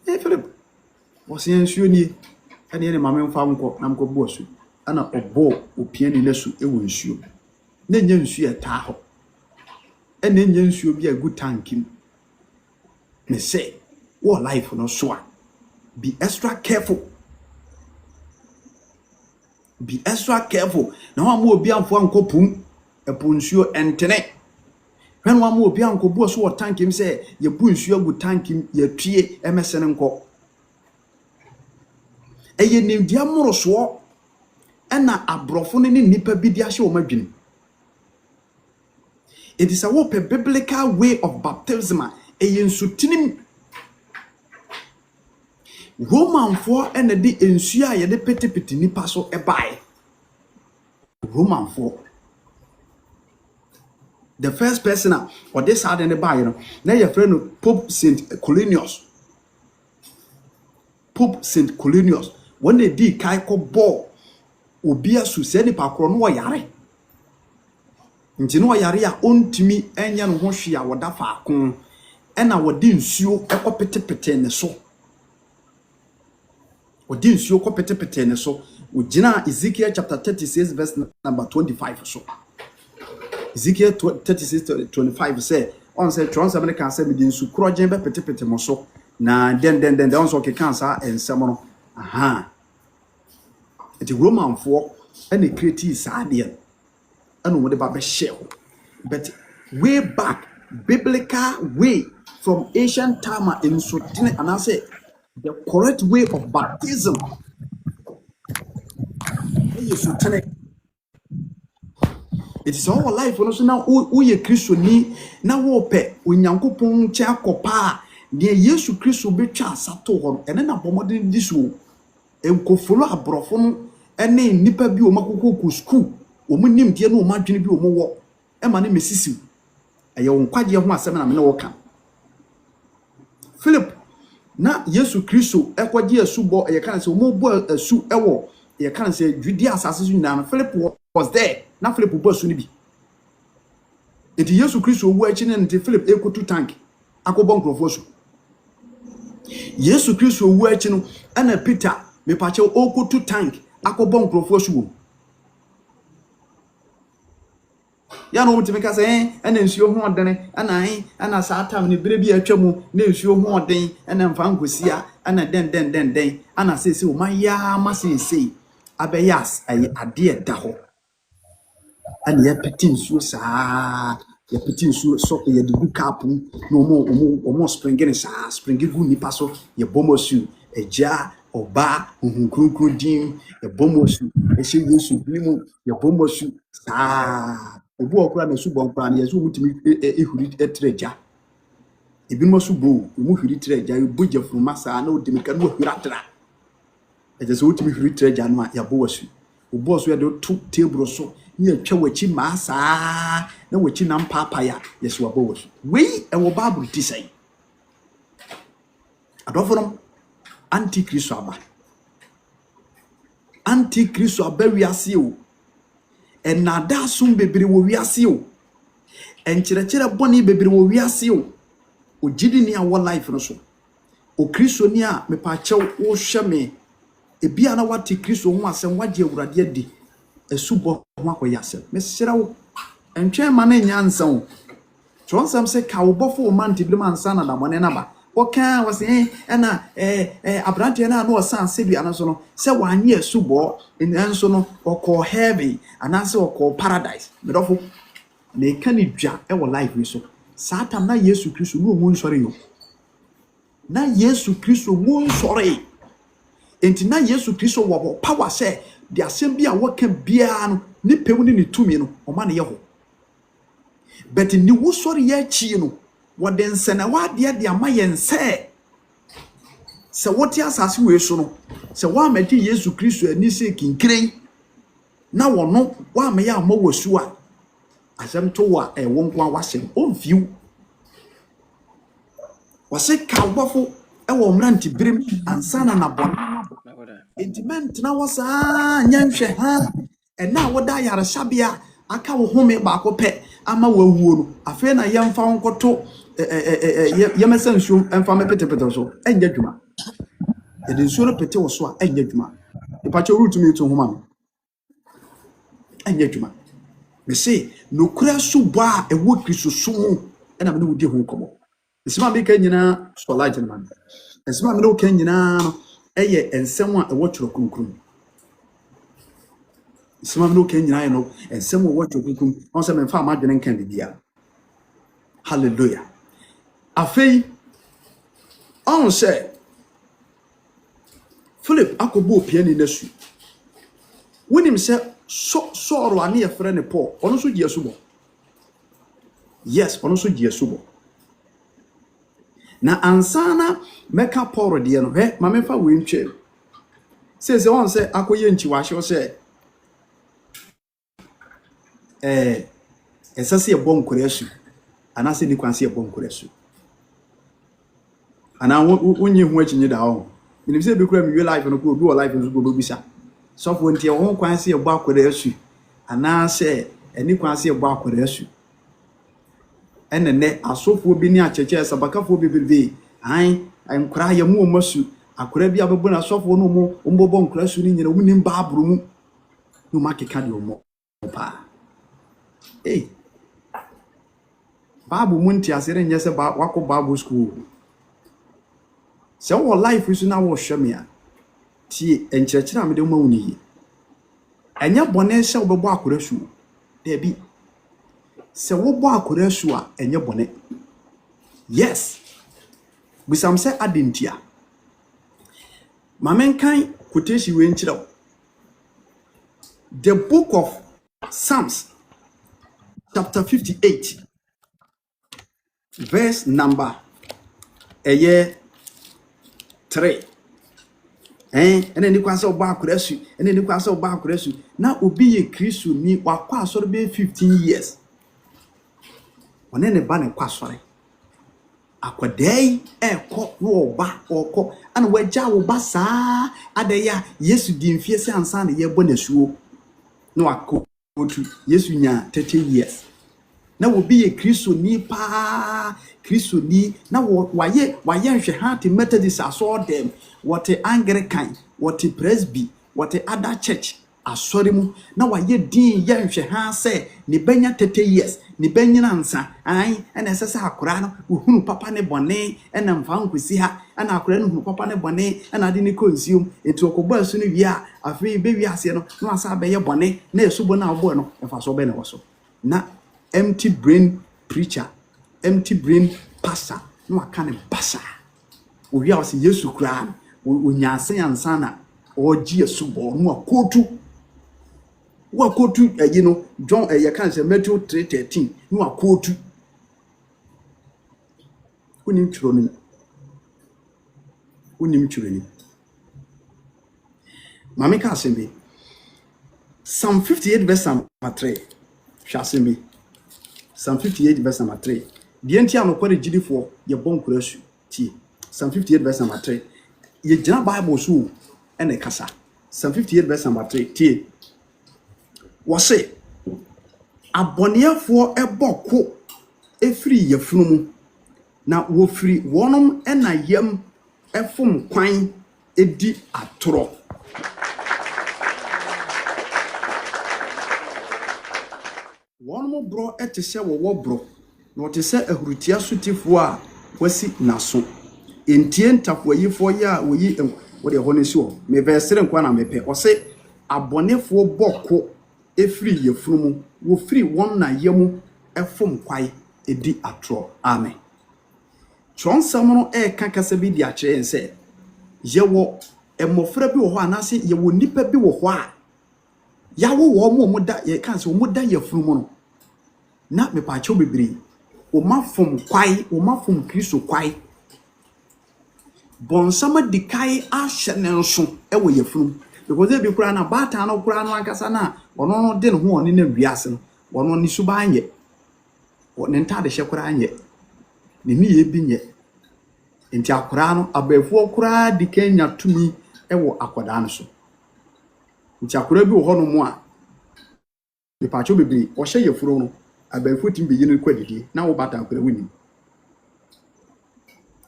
Philip wɔse ensuo nie ɛne ne mame mfa nkɔ na mkɔ bo asu ana ɔbɔ opiani na su ɛwɔ nsuo na nya nsuo ɛtaa hɔ ɛna nya nsuo bi a gu tankim ne sɛ wo life no so a be extra careful na wa mo obi amfo ankɔ pum ɛpo nsuo ɛntene hwan wa mo obi ankɔ bo so wɔ tankim sɛ ye bu nsuo gu tankim ye tue ɛmɛsene nkɔ eye nimdia moroso ɛna abrofo ne nipa bi di ahye o madwene it is a biblical way of baptism eye nsutinim Roman for ɛna de nsuo a ye de petepete nipa so ɛbae Roman for the first person or this side in the bae no na your friend Pope Saint Colinius when they did kaiko ball obi asu se nipa kro no yare nti no yare a ontimi enya no ho hwe a woda faako ena wodi nsuo ekopetepete ne so wodi nsuo kopetepete ne so ogina Ezekiel chapter 36 verse number 25 so Ezekiel 36:25 say on say trans American say me nsu krogen be petepete mo so na den on so kekan sa ensem no the Roman for any creative sadia and what about share but way back biblical way from ancient time in Sotine and I say the correct way of baptism it is all life no so now wo ye Kristo ni na wo pe Onyankopɔn kye akopa de Yesu Kristo betwa asato ho ene na bomodin diso enkofolo abrofo no ene nipa bi o makoko school o mu nimde no o madwene bi o mu wo e ma ne mesisiw eye wo nkwaje ho asem na me ne wo ka Philip na Yesu Kristo ekwaje asubo eye kan se o mu bo asu ewo eye kan se Judea asase so nyina Philip was there na Philip bo asu ni bi eti Yesu Kristo wo achi ne nti Philip ekotu tank akobon krofo so Yesu Kristo wo achi no ana Peter me pache okotu tank akobon krofo so wo ya no mutimi ka say ena nsuo ho odene ana saa tam ne bere bi atwamu na nsuo ho oden ena mfa nkosia ana den ana sese o maya ma sese abeyas ay ade da ho ana ya peti nsuo saa ya peti nsuo so ya de bu kapu no omo springing saa springing gu nipa so ya bomosu eja oba ohunkrunkrun din ya bomosu ehye Yesu bimu ya bomosu saa obu okura na su bonkra na yesu mutimi ehuri etreja ebi mo su bo mu huri treja boja fruma saa na odimika no huri atra eje so utimi huri treja no ya bowasu obo so ya de to table so ni atwa wachi ma saa na wachi na mpapa ya yesu wabowasu we e wo bible ti sai adoforo antichrist aba wiase o enada sum bebere wo wiase o enkyerɛkyerɛ bɔne bebere wo wiase o ogidi ni awo life no so o kristo ni a mepa kyɛw wo hwɛ me ebia na wate kristo ho asɛm wagye awurade adi esubɔ ho akoyɛ asɛm mehyerɛ wo entwɛn ma na nya nsa wo twonsam sɛ ka wo bɔfo wo man tiblim ansa na damɔne na ba oka wase ena abrante na no san sebia no so no se wanye esubɔ enso no okɔ heaven anase okɔ paradise medofo na eka ni dwa e wo life so satan na Yesu Kristo no mu nsɔre yo na Yesu Kristo mu nsɔre enti na Yesu Kristo wo power sɛ de asɛm bi a wɔka bia no ni pɛmu ni tumi no ɔma ne yɛ ho but ni wo sɔre yɛ chi no wɔde nsɛna wade de ama yɛn sɛ wote asase we so no sɛ wa amagye Yesu Kristo ani sɛ kinkren na wɔno wa amaya ama wasu a asɛm to wa ɛwɔ nko a wasɛm omfiw wɔse ka wofo ɛwɔ mranti birim ansana na bɔn entiment na wasa nyanhwɛ ha ɛna woda yaresabea aka wo home baako pɛ ama wawuo no afei na yɛmfa nkoto yɛmɛsɛ nsuo ɛmfa mepetepete so ɛnyɛ dwuma yɛde nsuo no pete wo so a ɛnyɛ dwuma ipakyɛ rutumi to homa no ɛnyɛ dwuma me se nokura so bɔ a ɛwɔ Kristo so mu ɛna me ne wodi ho nkɔmɔ esima me ka nyina so light no man esima me ne wo ka nyina no ɛyɛ ensɛm a ɛwɔ tworo kunkun esima me ne wo ka nyina no ensɛm a ɛwɔ tworo kunkun on sɛ me mfa ma dwene nkan bibia hallelujah afei on sɛ Philip akobo opiani nasu wonim sɛ sɔɔro ane yɛ frɛ ne Paul ɔno so gye asubɔ yes ɔno so gye asubɔ na ansana meka Paul de no he ma mefa we ntwe sɛ on sɛ akoyɛ nchi wahye sɛ ɛsɛ sɛ yɛbɔ nkora asu anase ni kwanse yɛbɔ nkora asu ana wonye ho akyinye da ho minim sɛ be kura mi life no ko obi wɔ life no so go bisa sɔfo ntie ho kwanse yɛbɔ akora asu anase ani kwanse yɛbɔ akora asu enene asofo bi ni akyekye sabakafo bebebe an nkora yɛ mu omasu akora bi abebo na asofo no mu ombobɔ nkora asu ni nyina wunim ba abro mu no makeka de omo pa Babu munti asere nyɛ sɛ wako Bible school sɛ wo life so na wo hwɛ me a tie enkyerɛkyerɛ a me de ma wo ni ɛnyɛ bɔne sɛ wo bɛbɔ akora su da bi sɛ wo bɔ akora su a ɛnyɛ bɔne yes bisam sɛ adentia mamenkan quotation we nkyerɛ the book of Psalms chapter 58 verse number 3 ene ni kwanse oba akorasu ene ni kwanse oba akorasu na obi ye Kristo ni wakwa asore be 15 years one ne ba ne kwasore akwadai ekọ no oba okọ ana wagya wo ba saa adaya Yesu di mfie se ansa na ye bọ nasuo no akọ otu Yesu nya 30 years na obi ye Kristo ni pa Kristo ni na waye nhwe ha te Methodist aso dem what Anglican what Presby what other church asori mu na waye din ye nhwe ha se ne banya 30 years ne banyina nsa an ena sese akora no ohunu papa ne bone ena mfa nkosi ha ana akora no hunu papa ne bone ena de ne konsium etu okogba su ne wi a afi be wi ase no no asa be ye bone na esubo na obo no efa so be ne woso na empty brain preacher empty brain pastor no aka ne basa owi a wase Yesu kura onyanse yansa na oji esubo no akotu wakotu John you can say Matthew 3:13 no akotu unim churoni mama ka sembe Psalm 58 verse 3 shasembe Psalm 58 verse 3 die ntia no kware gidifo ye bonkura su tie Psalm 58 verse 3 ye gina Bible so ene kasa Psalm 58 verse 3 tie wose aboniafo eboko efiri yefunu mu na wofiri wonom ena yam efum kwan edi atoro wonom bro etese wo bro na otese ahurutia sotifo a wasi naso entie ntafo yifo ya woyi wode ho ne so me verse nkwa na mepe wose abonefo boko efiri yefunu mu wo firi won na yemu efom kwai edi atro amen chonsam no kasa bi di a kire ense yewo emofra bi wo ho anase yewo nipa bi wo ho a yawo wo mo da ye kan se mo da yefunu mu no na me pa cho bebiri o mafom kwai o mafom Kristo kwai bonsama dikai a hyenenso ewo yefunu because e bi kura na bata no kura no ankasa na ono no de ne ho oni na wiase no ono ni suba anye ne ntade hye kura anye ne ni ye bi nye enti akura no abafuo kura di Kenya tumi ewo akoda no so enti akura bi wo ho no mu a be pacho bebiri o hye yefuro no abafuo tim be yini kwadidi na wo bata akura wini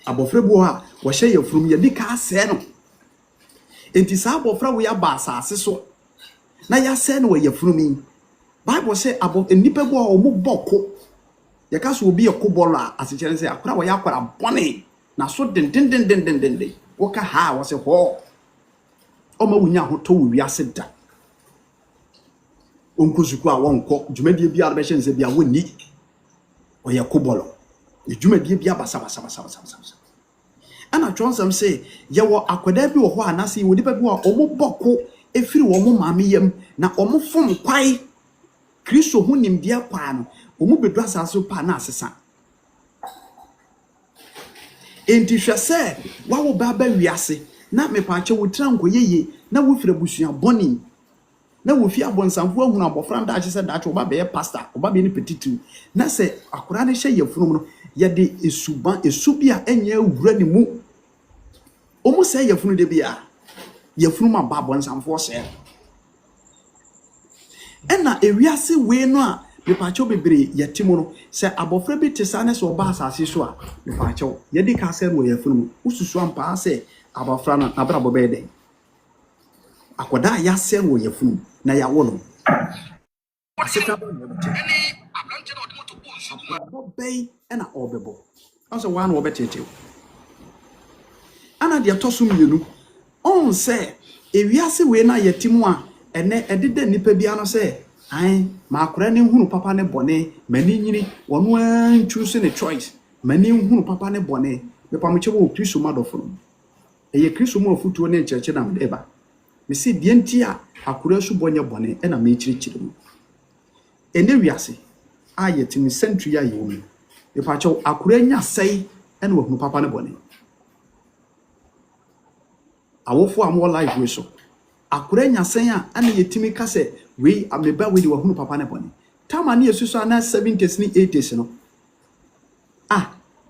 abofre bo ha wo hye yefuro ye di ka ase no enti sa abofra wo ya ba asase so na ya se no ye frumi Bible say nipa bo a omo boko ye ka so obi ye kobola asechere say akora wo ya akwara bone na so den wo ka ha wo se ho o ma wunya ho to wi ase da onkozuku a wonko dwumadie bia be hyense bia woni o ye kobolo dwumadie bia basa ana chonsam say yewo akwada bi wo ho anase wo nipa bi wo omo boko efiri wo mo maameyam na omo fom kwai Kristo hu nimdia kwa no omo bedu asase pa na asesa enti hwese wa wo ba wiase na mepache wo tranko yeye na wo fira busua boni na wo fi abonsamfo ahunu abofra nda ache se da ache wo ba be pastor wo ba be ni petitu na se akora ne hye yefunu no ye de esubia enye wura ni mu omo se yefunu de bia yefunu ma ba abonsamfo se ena ewiase we no a mepacho bebere yetimo no se abofra bi tesa ne se oba asase so a mepacho ye de ka se no yefunu ususu ampa se abofra na abrabo be den akoda ya se no yefunu na ya wo no aseka ba no ablante na odimo to bonsu bo bei ena obebo also one wo betete ana de atosum yenu on se ewiase we na yetimo a ene edede nipa bia no se an ma akora ne hunu papa ne bone mani nyini wono an choose ne choice mani hunu papa ne bone me pa mche wo Kristo madofo eye Kristo mo futuo ne ncheche na mdeba me si die ntia akora su bonye bone ena me chirichiri mu ene wiase a yetimi century ya yewu me pa che akora nya sei ena wo hunu papa ne bone awofo amwo life we so akora nya sei a ana yetimi kase we ameba we di wo hunu papa ne bone tama ne yesusu ana 70s ni 80s no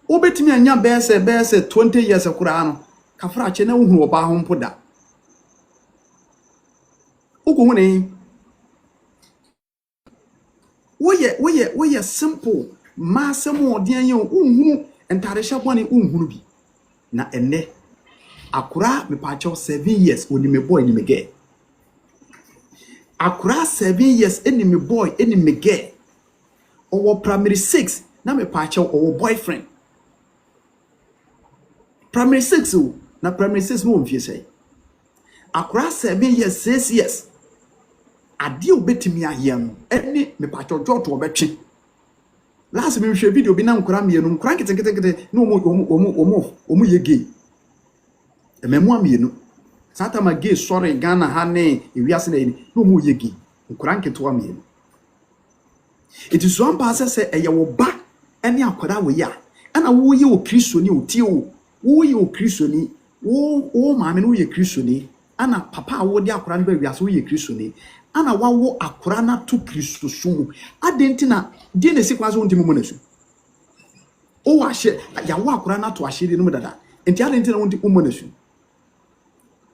obetimi anya bese 20 years akora no kafra che na hunu oba ho mpoda ukohune woye simple masemo odian ye unhunu entare shabone unhunu bi na enne akura me pacho 7 years oni me boy ni me ge akura 7 years any me boy any me girl or primary 6 na me pacha or boyfriend primary 6 o na primary 6 no mfie say akura 7 years 6 years ade obetimi ayem any me pacha joto obetwe last me hwe video bi na nkura mienu nkura kete no omo ye gay ememu amienu sata ma gay sorry Ghana ha ne ewiase na ni no omo ye gay nkura nketo amienu it is one pass say eye wo ba ene akwara wo ya ana wo ye o kristoni o tie o wo ye o kristoni wo maame no ye kristoni ana papa wo de akwara no ba wiase wo ye kristoni ana wawo akwara na to kristo so adenti na die na sikwa so ntimi mo na su o wa hye ya wo akwara na to ahye de no dada enti adenti na wonti mo na su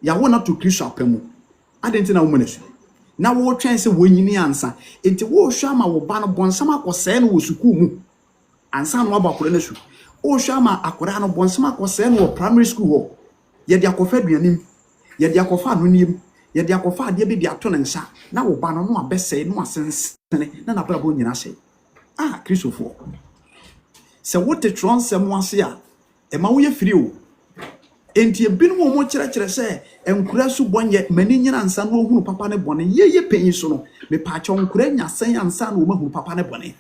ya wo na to kristo apamu adenti na wo na su na wo twen se wonyini ansa enti wo hwa ma wo ba no bonsam akose no wo suku mu ansa no abakwara na su o hwa ma akwara no bonsam akose no wo primary school ho ye de akofa aduanim ye de akofa anonim ye de akofa ade bi de ato ne nsa na wo ba no no abese no asensene na na brabo nyina hye Christopher se wo te transem wase a e ma wo ye firi o enti ebinu mo kyerɛkyerɛ sɛ enkura su bonye mani nyina ansa no ohunu papa ne bone ye penyi so no me pa kyɛ onkura nya san ansa no mahunu papa ne bone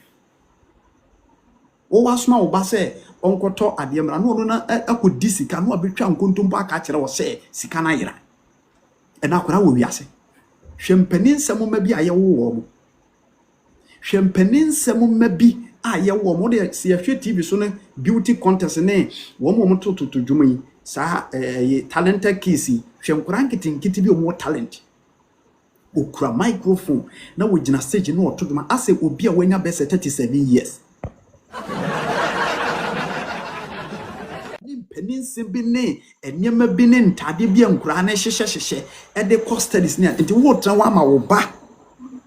wo wasoma wo ba sɛ onkoto ade mra no no na akodi sika no abetwa nkontompo aka kyerɛ wo sɛ sika na yera na akora wo wiase hwempani nsɛm ma bi aye wo mo hwempani nsɛm ma bi aye wo mo de se yɛhwɛ TV so no beauty contest ne wo mo toto dwuma yi sa talented kids hwemkora nkitinkiti bi o talent okura microphone na wo gina stage no oto dwuma ase obi a wanya bese 37 years peninse bi ne enyema bi ne ntade bi ankura na hyehye e de studies ne enti wo tra wa ma wo ba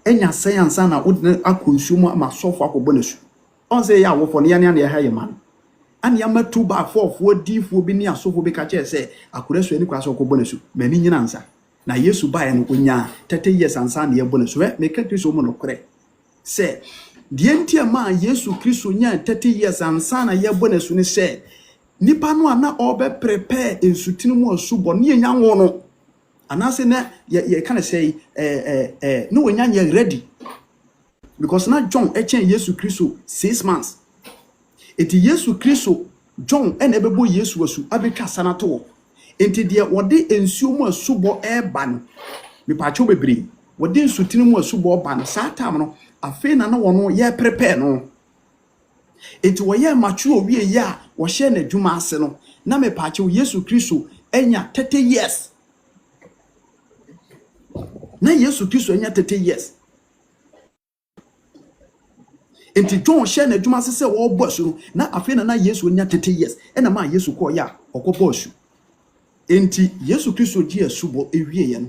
enya science na wo akonsumo ma sofo akobonesu on say ya wo fo ne ya ne ya haye man ani ya matu ba fofo difo bi ne asofo bi ka che se akura so ani kwa so akobonesu mani nyina ansa na Yesu ba ya no konya 30 years ansa na ye bonesu me ka Kristo mo no kore se die ntia ma Yesu Kristo nya 30 years ansa na ye bonesu ne se nipa no ana obe prepare ensutinu mu asubo ne nya wo no anase na ye kind of say no we nya ready because na John echen Yesu Kristo 6 months eti Yesu Kristo John ebebo Yesu asu abetwa sanato enti de wode ensuo mu asubo eba no mipacho bebre wode ensutinu mu asubo ba no saa tam no afi na wo no ye prepare no enti wo ye mature wie ya wo hye na dwuma ase no na mepacho Yesu Kristo enya 30 years na Yesu Kristo enya 30 years enti John hye na dwuma ase se wo boss no na afi na Yesu enya 30 years ena ma Yesu ko ya okobosu enti Yesu Kristo ji asubo ewie ye no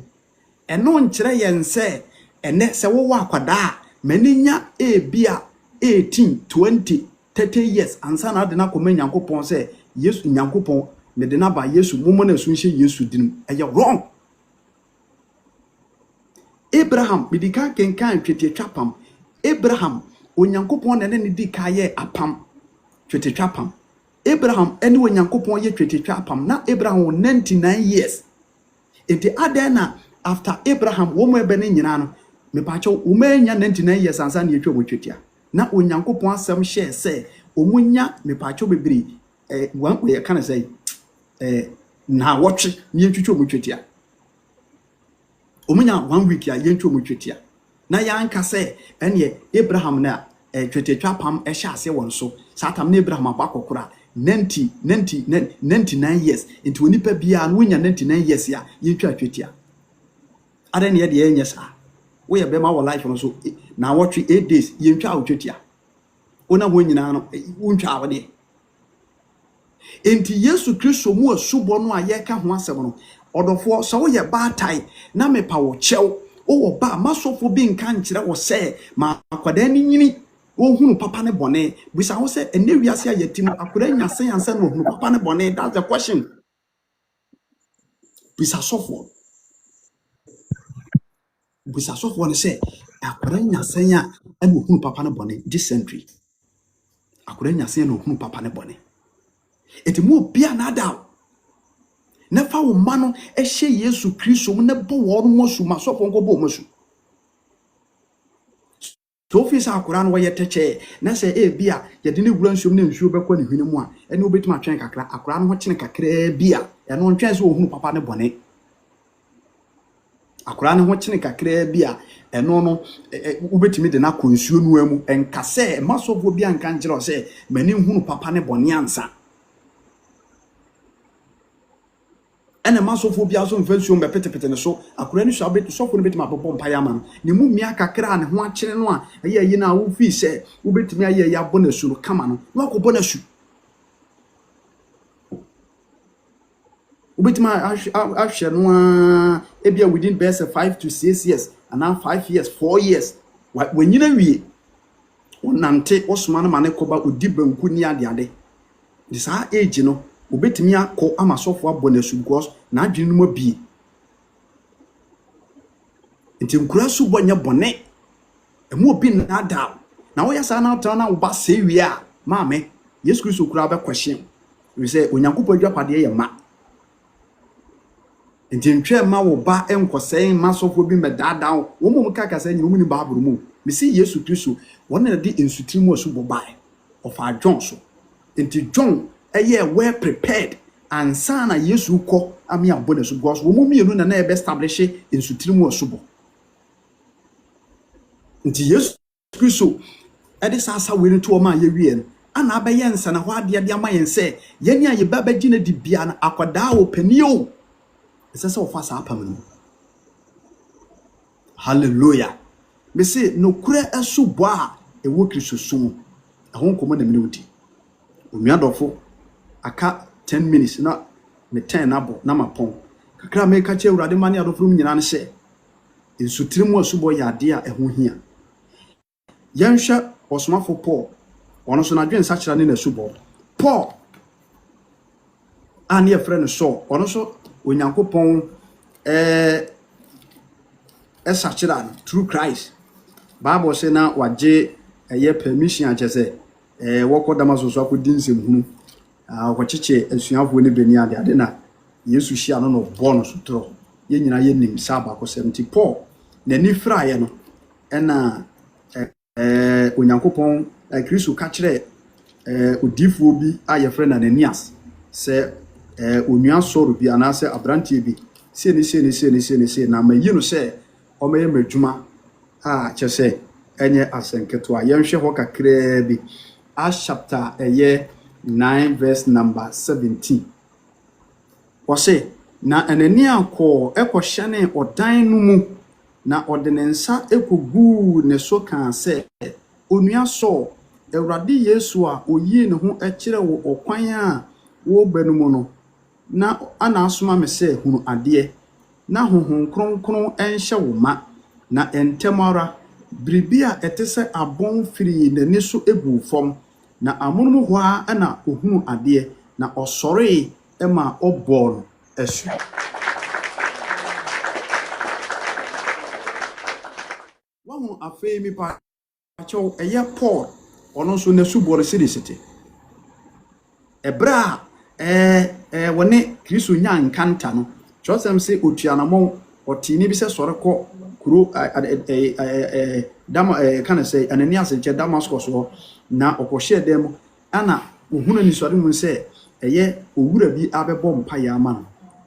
eno nkyere ye nse ene se wo wa akwada maninya ebia 18 20 30 years ansa na de na koma Nyankopon se Yesu Nyankopon me de na ba Yesu momo na su nhye Yesu dinum eye wrong Abraham bidika kenkan twetwapam Abraham Onyankopon na ne di kaye apam twetwapam Abraham ene Onyankopon ye twetwapam na Abraham 99 years enti adena after Abraham wo mo ebe ne nyina no me pa cho wo manya 99 years ansa na yetwa botwetia na Onyankopon asem hye se omunya me pa cho bebre wan ko ye kana say na wotwe ne yetwitwa botwetia omunya 1 week ya yentwa botwetia na ya anka se ene Abraham na twetwapam hye ase won so satam na Abraham abakokora 99 years into onipa bia no nya 99 years ya yetwa twetia ada ne ye de yenye sa wo ye be ma wo life no so na wotwe 8 days yentwa otwetia ona wo nyina no wontwa awde enti Yesu Kristo mu asubo no ayeka ho asem no odofo so wo ye baatai na mepa wo chew wo ba masofo bi nka nkire wo se ma akwada ni nyini wo hunu papa ne bone bisa wo se ene wiase ayatim akwada nya sen ansa no hunu papa ne bone. That's the question bisa sofo busa sɔfoɔ no sɛ akwadaa nyasan a ɛna ohunu papa no bɔne dysentery akwadaa nyasan na ohunu papa no bɔne eti mu obia na ada na fa wo ma no ɛhyɛ Yesu Kristo mu na bɔ wɔn mo su ma sɔfoɔ nko bɔ mo su so ofisa akwadaa no wɔyɛ tɛkyɛ na sɛ bia yɛde ne wura nsuom na nsuo bɛkɔ ne hwene mu a ɛne obetuma atwɛn kakra akwadaa no ho kyene kakra bia ɛno ntwɛn sɛ ohunu papa no bɔne akwadaa no ho kyene kakra bia ɛno no wobetumi de na kɔ nsuo no amu ɛnka sɛ masɔfoɔ bia nka nkyerɛ sɛ mani hunu papa no bɔne ansa ɛna masɔfoɔ bia so mfa nsuo mbɛpetepete ne so akwadaa no so sɔfoɔ no betumi abɔbɔ mpaeɛ ama no ne mu mmea kakra ne ho akyere no a ɛyɛ ayi na wo fi sɛ wobetumi ayɛ abɔ n'asu no kama no na akɔbɔ n'asu wobetumi ahwɛ no a ebia within best 5 to 6 years and now 5 years 4 years wanyina wie wonante osoma no ma ne kɔba odi banku ni ade de saa age no obetumi akɔ ama sɔfo abɔ n'asu because na adwene no mu bie nti nkura su bɔ nya bɔne emu obi na ada na wo yɛ saa na ɔtɔ na wo ba sɛ wie a maame Yesu Kristo kura bɛ kɔhye we sɛ onyankopɔ adwapade yɛ ma nti ntwɛ ma wo ba enkɔsɛn ma sɔfo bi mɛdaadaa wo mo kaka sɛ nyɛ wo ni baaburu mu me si Yesu Kristo wɔn na de nsutiri mu asu bɔ bae ɔfa John so nti John ɛyɛ well prepared ansa na Yesu kɔ ami abɔ n'asu because wo mo mienu na ebe establish nsutiri mu asu bɔ nti Yesu Kristo ɛde sasa wele to ma ye wie no ana abɛyɛ nsa na hɔ ade ade ama yɛn sɛ yɛne a yɛba bɛgye na di bia na akwadaa wo panio ɛsɛ sɛ ɔfa saa apam no hallelujah me say no kura asu bɔ a ɛwɔ Kristo so ɛho nkɔmɔ na mene wudi onua dɔfo aka 10 minutes na me 10 na bo na mapon kakra me ka che urade mane adofrum nyina ne hye nsutiri mu asubɔ yɛ ade a ɛho hia yɛnhwɛ osomafo Paul ɔno so na dwen sa kyerɛ ne na asubɔ Paul ani efrɛ no so ɔno so onyankopɔn ɛsa kyerɛ no through Christ Bible say na wagye ɛyɛ permission akyɛ sɛ wɔkɔ Damaso so akɔdi nsɛm hunu wɔkyekyɛ asuafoɔ ne beni ade na Yesu hyia no bɔ no so toro yɛ nyina yɛ nim sa ba kɔ 70 Paul n'ani fraayɛ no ɛna onyankopɔn Kristo ka kyerɛ odifuo bi a yɛfrɛ na Ananias sɛ onua sɔro bi anaasɛ abrantie bi se ne na mayi no sɛ ɔmɛyɛ madwuma a kyɛ sɛ ɛnyɛ asɛnketo a yɛnhwɛ hɔ kakraa bi Acts chapter 9 verse number 17 wɔse na Anania kɔ ɛkɔhyɛne ɔdan no mu na ɔde ne nsa ekogu ne so kan sɛ onua sɔ Awurade Yesu a oyi ne ho ɛkyerɛ wo ɔkwan a wo banu mu no na ana asoma me sɛ hunu adeɛ na honhom kronkron ɛnhyɛ wo ma na entemara biribi a ɛte sɛ abɔn firi n'ani so egu fam na amonom hɔ a na ohunu adeɛ na ɔsɔre ɛma ɔbɔ no ɛso wahu afei mi pa kyɛw ɛyɛ Paul ɔno nso n'asu bɔ no sɛde ɛbra wɔne Kristo nya nkanta no kyerɛsɛm sɛ otuanamɔ ɔtini bi sɛ sɔre kɔ kuro kana sɛ Ananias nkyɛ Damascus hɔ na ɔkɔhyɛ dɛm mu ana ohunu ni sɔre mu sɛ ɛyɛ owura bi abɛbɔ mpa ya ama no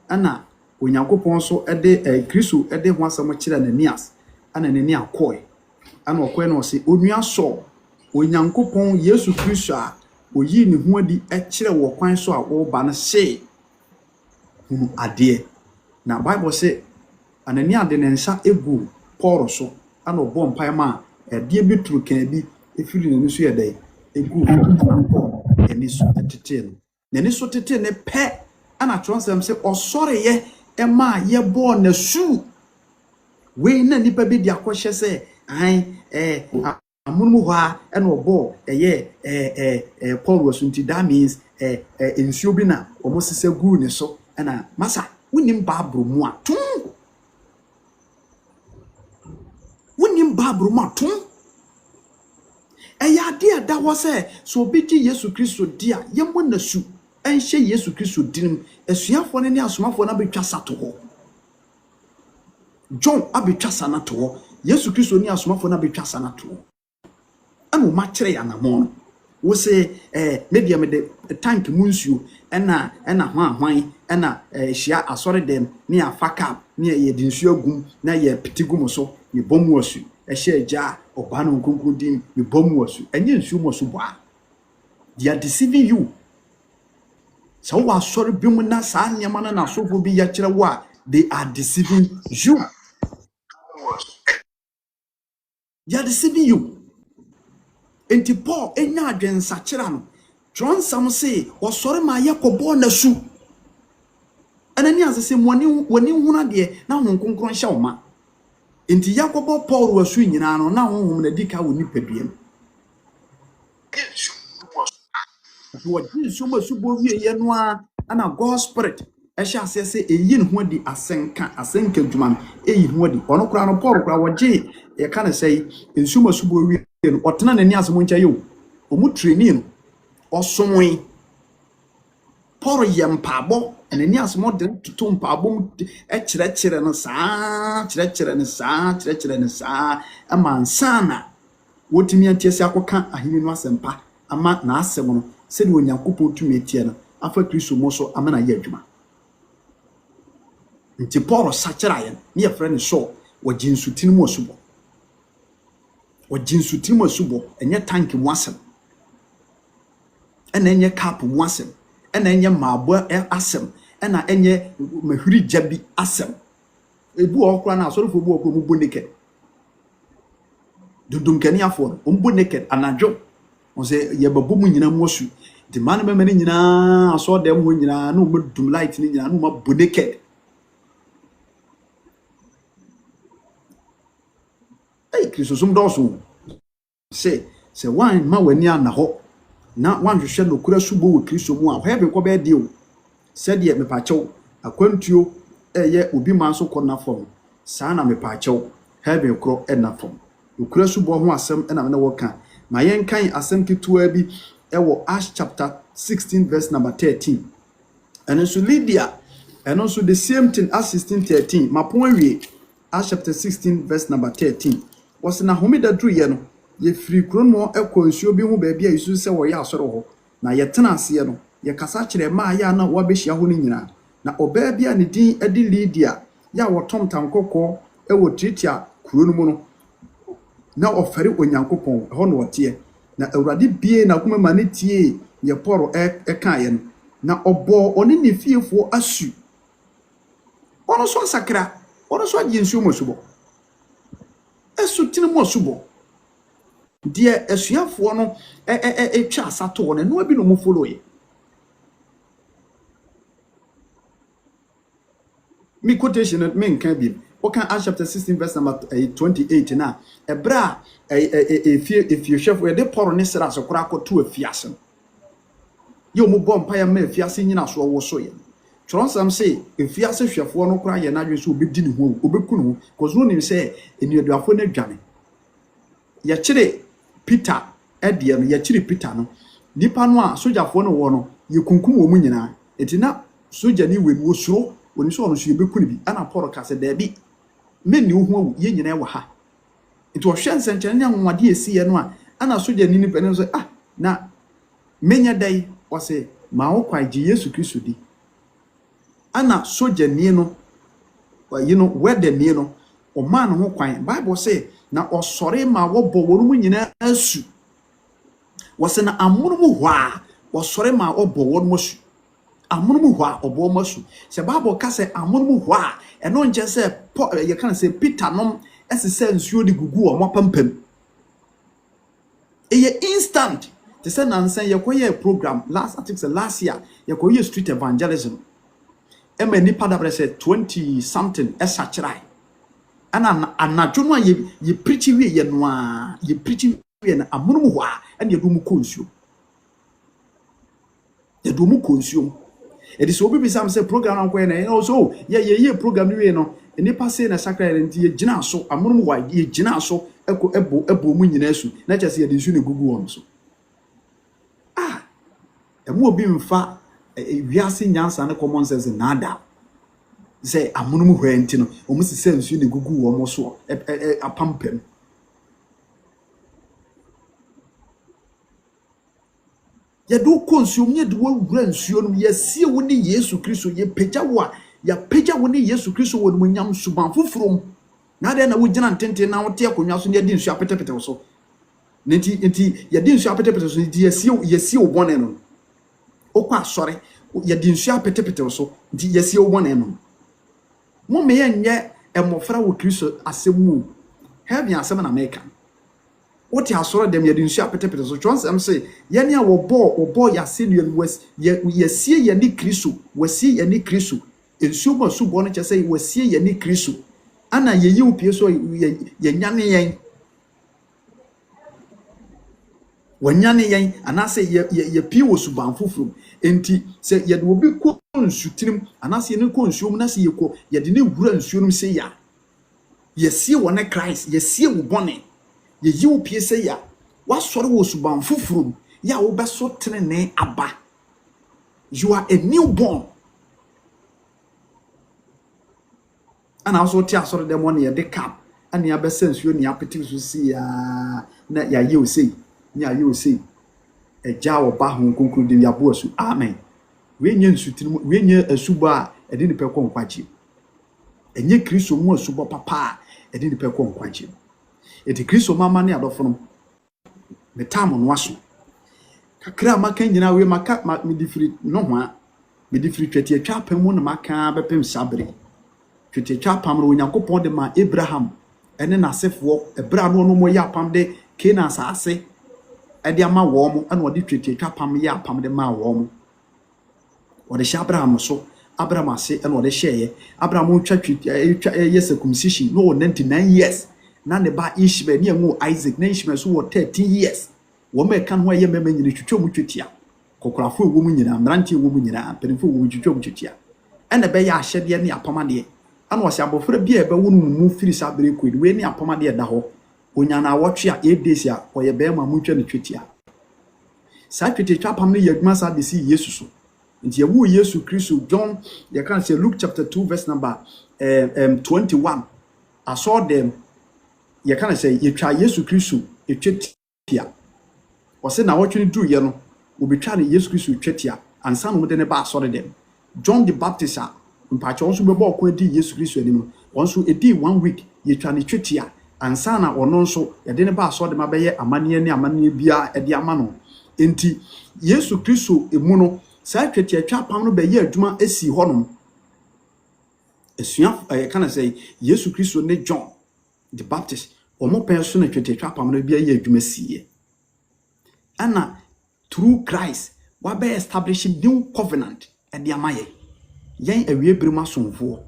ana onyankopɔn so ɛde Kristo ɛde ho asɛm kyerɛ Ananias ana Ananias akɔe ana ɔkɔe na ɔsɛ onua sɔ onyankopɔn Yesu Kristo a oyi ne ho adi ɛkyerɛ wɔ kwan so a wɔba no sɛ hunu adeɛ na Bible sɛ Anania de ne nsa egu Paul so ana ɔbɔ mpae ma ɛdeɛ bi turu kan bi efiri ne so yɛ dɛ egu Paul ɛni so tete no n'ani so tete ne pɛ ana twɔnsɛm sɛ ɔsɔreyɛ ɛma yɛbɔ na su wei na nipa bi di akɔhyɛ sɛ amunmu hɔ a ɛna ɔbɔ ɛyɛ Paul wasunti that means nsuo bi na ɔmo sese gu ne so ɛna masa wonim baabro mu a tum Bible matum eya dia da wo se so obiti Yesu Kristo dia yemmo nasu enhye Yesu Kristo dinim esuafo ne asomafo na betwa sato ho John abetwa sanato ho Yesu Kristo ni asomafo na betwa sanato ho anu ma kire ya na mo wo se media me de tank munsuo ena hwan ena hia asore dem ni afaka ni ye de nsuo agum na ye pitigum so ni bomu asu ehye agya oba no nkonkron din ni bomu asu enye nsuo mo so boa they are deceiving you so wa asore bimu na sa nyama na asofo bi ya kire wo a they are deceiving you. They are deceiving you. Enti Paul enya adwensa kira no Tronsam say osore ma yakobo na su anani asese woni huna de na hon konkron hye oma enti yakobo Paul wasu nyina no na honhom na dika woni paduam wo jinsu masu bo wie ye no ana God spirit ehye asese eyi ne ho di asenka dwuma eyi ho di ono kra no Paul kra woje ye ka na say ensu masu bo wie no otena nani asemo ncha yo omu training no osomwe Paul yempabo nani asemo de tutu mpabo kire no saa kire no saa amansana wotimi antiese akoka ahini no asempa ama na asem no se de onyankopon tumi etie no afa Kristo mo so ama na ye adwuma nti Paul sakira ye ne yefre ne so wajinsutin mo subo wajinsutin mo subo enye tank mo asem ena enye cap mo asem ena enye maabo asem ena enye mahuri jabi asem ebu okra na asorofo bu okro mu boneke dudum kani afo o boneke anadwo o se ye babu mu nyina mo su de man me mani nyina aso dem ho nyina na o medum light ni nyina na o ma boneke Kristo sum doso se wan ma wani ana ho na wan hwehwe no kura subo wo Kristo mu a hwebe ko be de o se de me pa chew akwantuo eye obi man so kona fom saa na me pa chew hebe kro na fom okura subo ho asem na me na woka ma yen kan asem kitua bi ewo Acts chapter 16 verse number 13 and so Lydia and also the same thing as 16:13 ma pon wie Acts chapter 16 verse number 13 was na homeda dru ye no ye firi kron mo ekwansuo bi ho ba bia Yesu se wo ya asoro ho na ye tena ase no ye kasa kire ma ya na wa behia ho ni nyina na oba bia ne din adi Lydia ya wotom tankoko ewo tritia kuro no mu no na ofere onyankopon ho no wote na awurade bie na kuma ma ne tie ye Paul eka ye no na obo oni ne fiefo asu ono so sakra ono so agensuo mosubo esu tini mosubo die esuafo no twa asato no no bi no mo follow ye mi quotation me nkan bi okan Acts chapter 16 verse number 28 na ebra if you chef we de Paul ne sra so kura akoto afiase yo mo bom pa ya ma afiase nyina so wo so ye Tronsam say afiase hwefo no kura ye na dwe so obedi ne ho obeku ne ho cause no nim say enuaduafo na dwane ya kire Peter edie no ya kire Peter no nipa no a sojafo no wo no ye kunkum wo mu nyina etina soja ni we wo suro oni so ono so ye beku ne bi ana Paul ka se da bi menni wo ho ye nyina wa ha enti wo hwe nsenkyene ne anwade esi ye no a ana soja ni nipa ne so na menya dai wase ma wo kwaje Yesu Kristo di ana soja ni no wede ni no o man ho kwan Bible say na osore ma wo bo wonu mu nyina asu wase na amono mu hwa osore ma wo bo wonu mu asu amono mu hwa obo mu asu se Bible ka se amono mu hwa eno nje se ye kan se Peter nom esese nsuo di gugu o mopampam eye instant te se nansan ye koye program last year ye koye street evangelism ema nipa da brese 20 something esa chirai ana anadwo no ye preach wie ye no a ye preach wie na amono hwa ene ye do mu konsuo It is obi bisa say program an koye na also ye program ni we no nipa say na sakra nti ye gina so amonum wa ye gina so ebo mu nyina su na kyase ye de nsu ne gugu won so emu obi mfa wiase nyansa ne common sense nada say amonum hwe nti no omu sise nsu ne gugu won so apampem ya do konsuo nye de wura nsuo no ye sie wo ni Yesu Kristo ye pagya wo ya pagya wo ni Yesu Kristo wo no nyam suban foforom na de na wo gina ntenten na wo te akonwa so ne de nsuo apetepete so nti ye de nsuo apetepete so nti ye sie wo bone no okwa asore ye de nsuo apetepete so nti ye sie wo bone no mo me ye nye emofra wo Kristo asemu heaven asem na America what ya soro dem ye de nsu apetepete so twons am say ye ne a wo bo ya senior was ye sie ye ni Kristo wasi ye ni Kristo ensu mo su bo no che say wasi ye ni Kristo ana ye yi upie so ye nyane yen wanyane yen ana say ye pie wo suban foforo enti say ye de obi ko nsu tirim ana say ne ko nsu mu na say ye ko ye de ne wura nsu no say ya ye sie wo ne Christ ye sie wo bone ye yiwo pie se ya wasore wo suban fufurum ya wo beso tenene aba you are a newborn ana also ti asore dem won ye de cap ana ya besensuo ni apeti so si ya na ya ye o sei ni ya ye o sei eja wo ba ho konkuru de ya bo asu amen we nye nsutirim we nye asubo a ede ni pekọ nkwachi enye Kristo mu asubo papa ede ni pekọ nkwachi eti Kristo mama ne adofo me tamo no aso kakra maka nyina we maka me difiri no ho a me difiri tweti atwa pamu na maka bepem sabre tweti atwa pam no Onyankopon de ma Abraham ene nasefo ebra no no mo ya pam de Canaan asase ede ama wo mo ana ode tweti atwa pam ya pam de ma wo mo ode sha Abraham so Abraham ase ene ode hyeye Abraham twa tweti circumcision no 99 years na ne ba Ishmael ne nwu Isaac na Ishmael so 13 years wo me kan ho ye mema nyine twetwa mu twetia kokorafo wo mu nyina mrantie wo mu nyina penifo wo mu twetwa mu twetia ene be ya ahyede ne apamade ana wo se abofra bia ebe wo mu firi sabere koidi we ne apamade da ho onya na awotwe a 8 days a wo ye be ma mu twa ne twetia sa twetia apam ne yadwuma sa de si Yesu so nti ye wo Yesu Kristo John ye kan say Luke chapter 2 verse number 21 I saw them ye kan say ye twa Yesu Kristo etwetia o se na wotwe du ye no obetwa ne Yesu Kristo etwetia ansa no de ne ba asore dem John the Baptist a mpacho onso bebo okwa di Yesu Kristo anim onso edi 1 week ye twa ne etwetia ansa na ono nso ye de ne ba asore dem abeye amane ne amane bia e de ama no enti Yesu Kristo emu no sa etwetia twa pam no be ye adwuma esi honom esua kan say Yesu Kristo ne John the Baptist omo penso na twetwa pam no bia ye adwuma siye ana through Christ wa be establish new covenant e de amaye yen awie brima somfo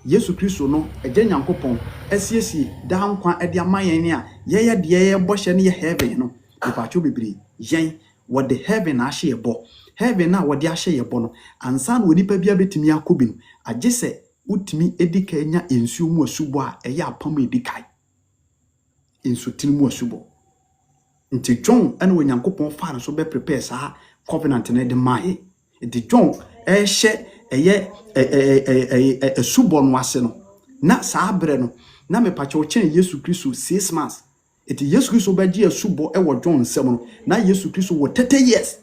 Yesu Kristo no eje Nyankopon asiesie da nkwa e de amaye ne a ye de ye bohye ne ye heaven no ipacho bebiri yen what the heaven a hye bo heaven na what the hye ye bo no ansa na onipa bia betimi akobi no age se utimi edika nya ensuo mu asubo a eye apam edikai ensuo tinimu asubo nti John ene Onyankopon fa so be prepare sa covenant na de mai nti John hye eye asubo no ase no na sa abre no na mepache o chen Yesu Kristo 6 months eti Yesu Kristo be gi asubo e wo John nsem no na Yesu Kristo wo 30 years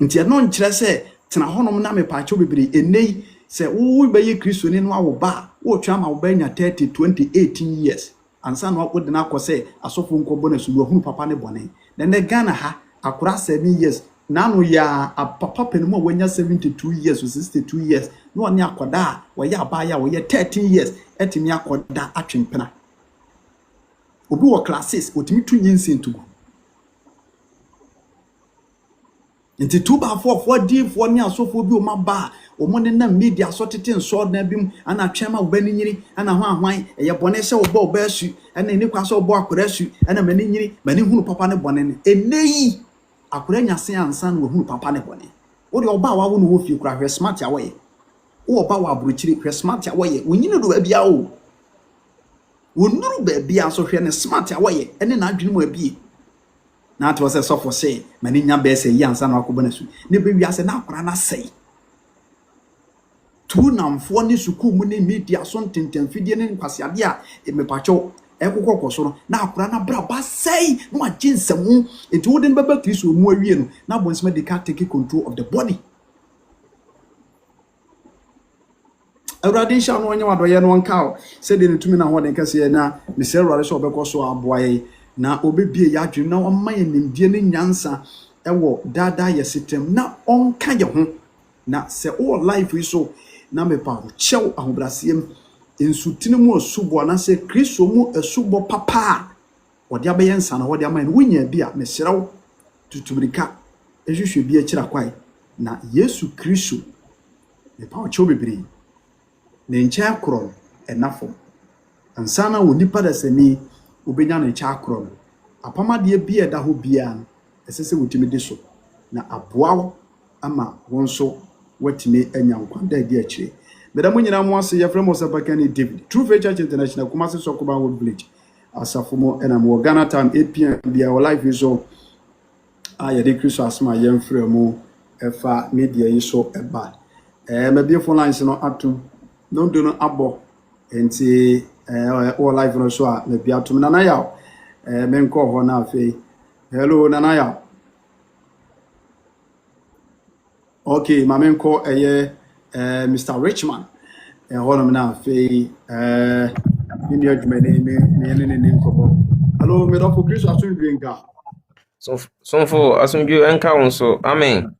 nti e no nkire se tena honom na mepache obebere enei se wo be ye Kristo ni no awo ba wo twa ma wo ba nya 18 years ansa no wo de na akose asofo nkobo na su hunu papa ne bone ne Ghana ha akura 7 years na no ya papa penimu a wanya 72 years or 62 years no oni akoda wo ya ba ya wo ye 13 years etimi akoda atwempena obi wo classes otimi tu nyinsin tugu nti tuba 4 di 4 ni asofo bi o maba o mo ne na media so tete nso na bim ana twema wo bani nyiri ana ho ahwan eye bone se wo bo ba asu ana ni kwa so wo bo akora asu ana mani nyiri mani hunu papa ne bone ne eneyi akora nyase ansa na wo hunu papa ne bone What the Oba won't wolf you cry, smart away. Oh, Bawa Bruchiri, smart away. We need to be out. We know baby, and so smart away, and then I dream will be. Now it was a soft for say, Maninya Bess, a young son of Kubanesu. The baby as an aquana say. Two nam for ni suku muni media something tenfidian in Pasiadia, it me pacho, Eco Coso, now Prana Braba say, no, I jeans some, it wouldn't be better to more real. Now, once medical take control of the body. Awurade sha no onye wadoye no nka o se de ntumi na ho de kase na me se awurade so obekọ so aboaye na obebie ya adwum na omma ye nimdie ne nyansa ewo dada ye sitem na onka ye ho na se all life we so na me pa chew ahobrasiem ensutine mu osubo na se Kristo mu esubo papa ode abaye nsa na ode aman wunya bi a me serew tutubrika ehwehwe bi akira kwai na Yesu Kristo me pa chew bebre ne ncha akron enafo ansana wo nipa da sani obenya ne ncha akron apamade bia da ho bia esese wotimi de so na aboawo ama wonso watimi anya nkwanda di akire beda mo nyina mo ase yefrem osabakani David True Faith Church International Kumasi Sokoba Wood Village asafomo ena mo Ghana time 8 p.m. bia wo live so ayede Kristo asma yemfrem efa media yi so eba mabie phone lines no atum no do no abo enti all live no so a mabie atum nana yaw menko ho na afi hello nana yaw okay mamenko Mr. Richman hono na afi ni adwumani me ne nkobo hello me do for Chris aso ndwenga so for asumju enka won so amen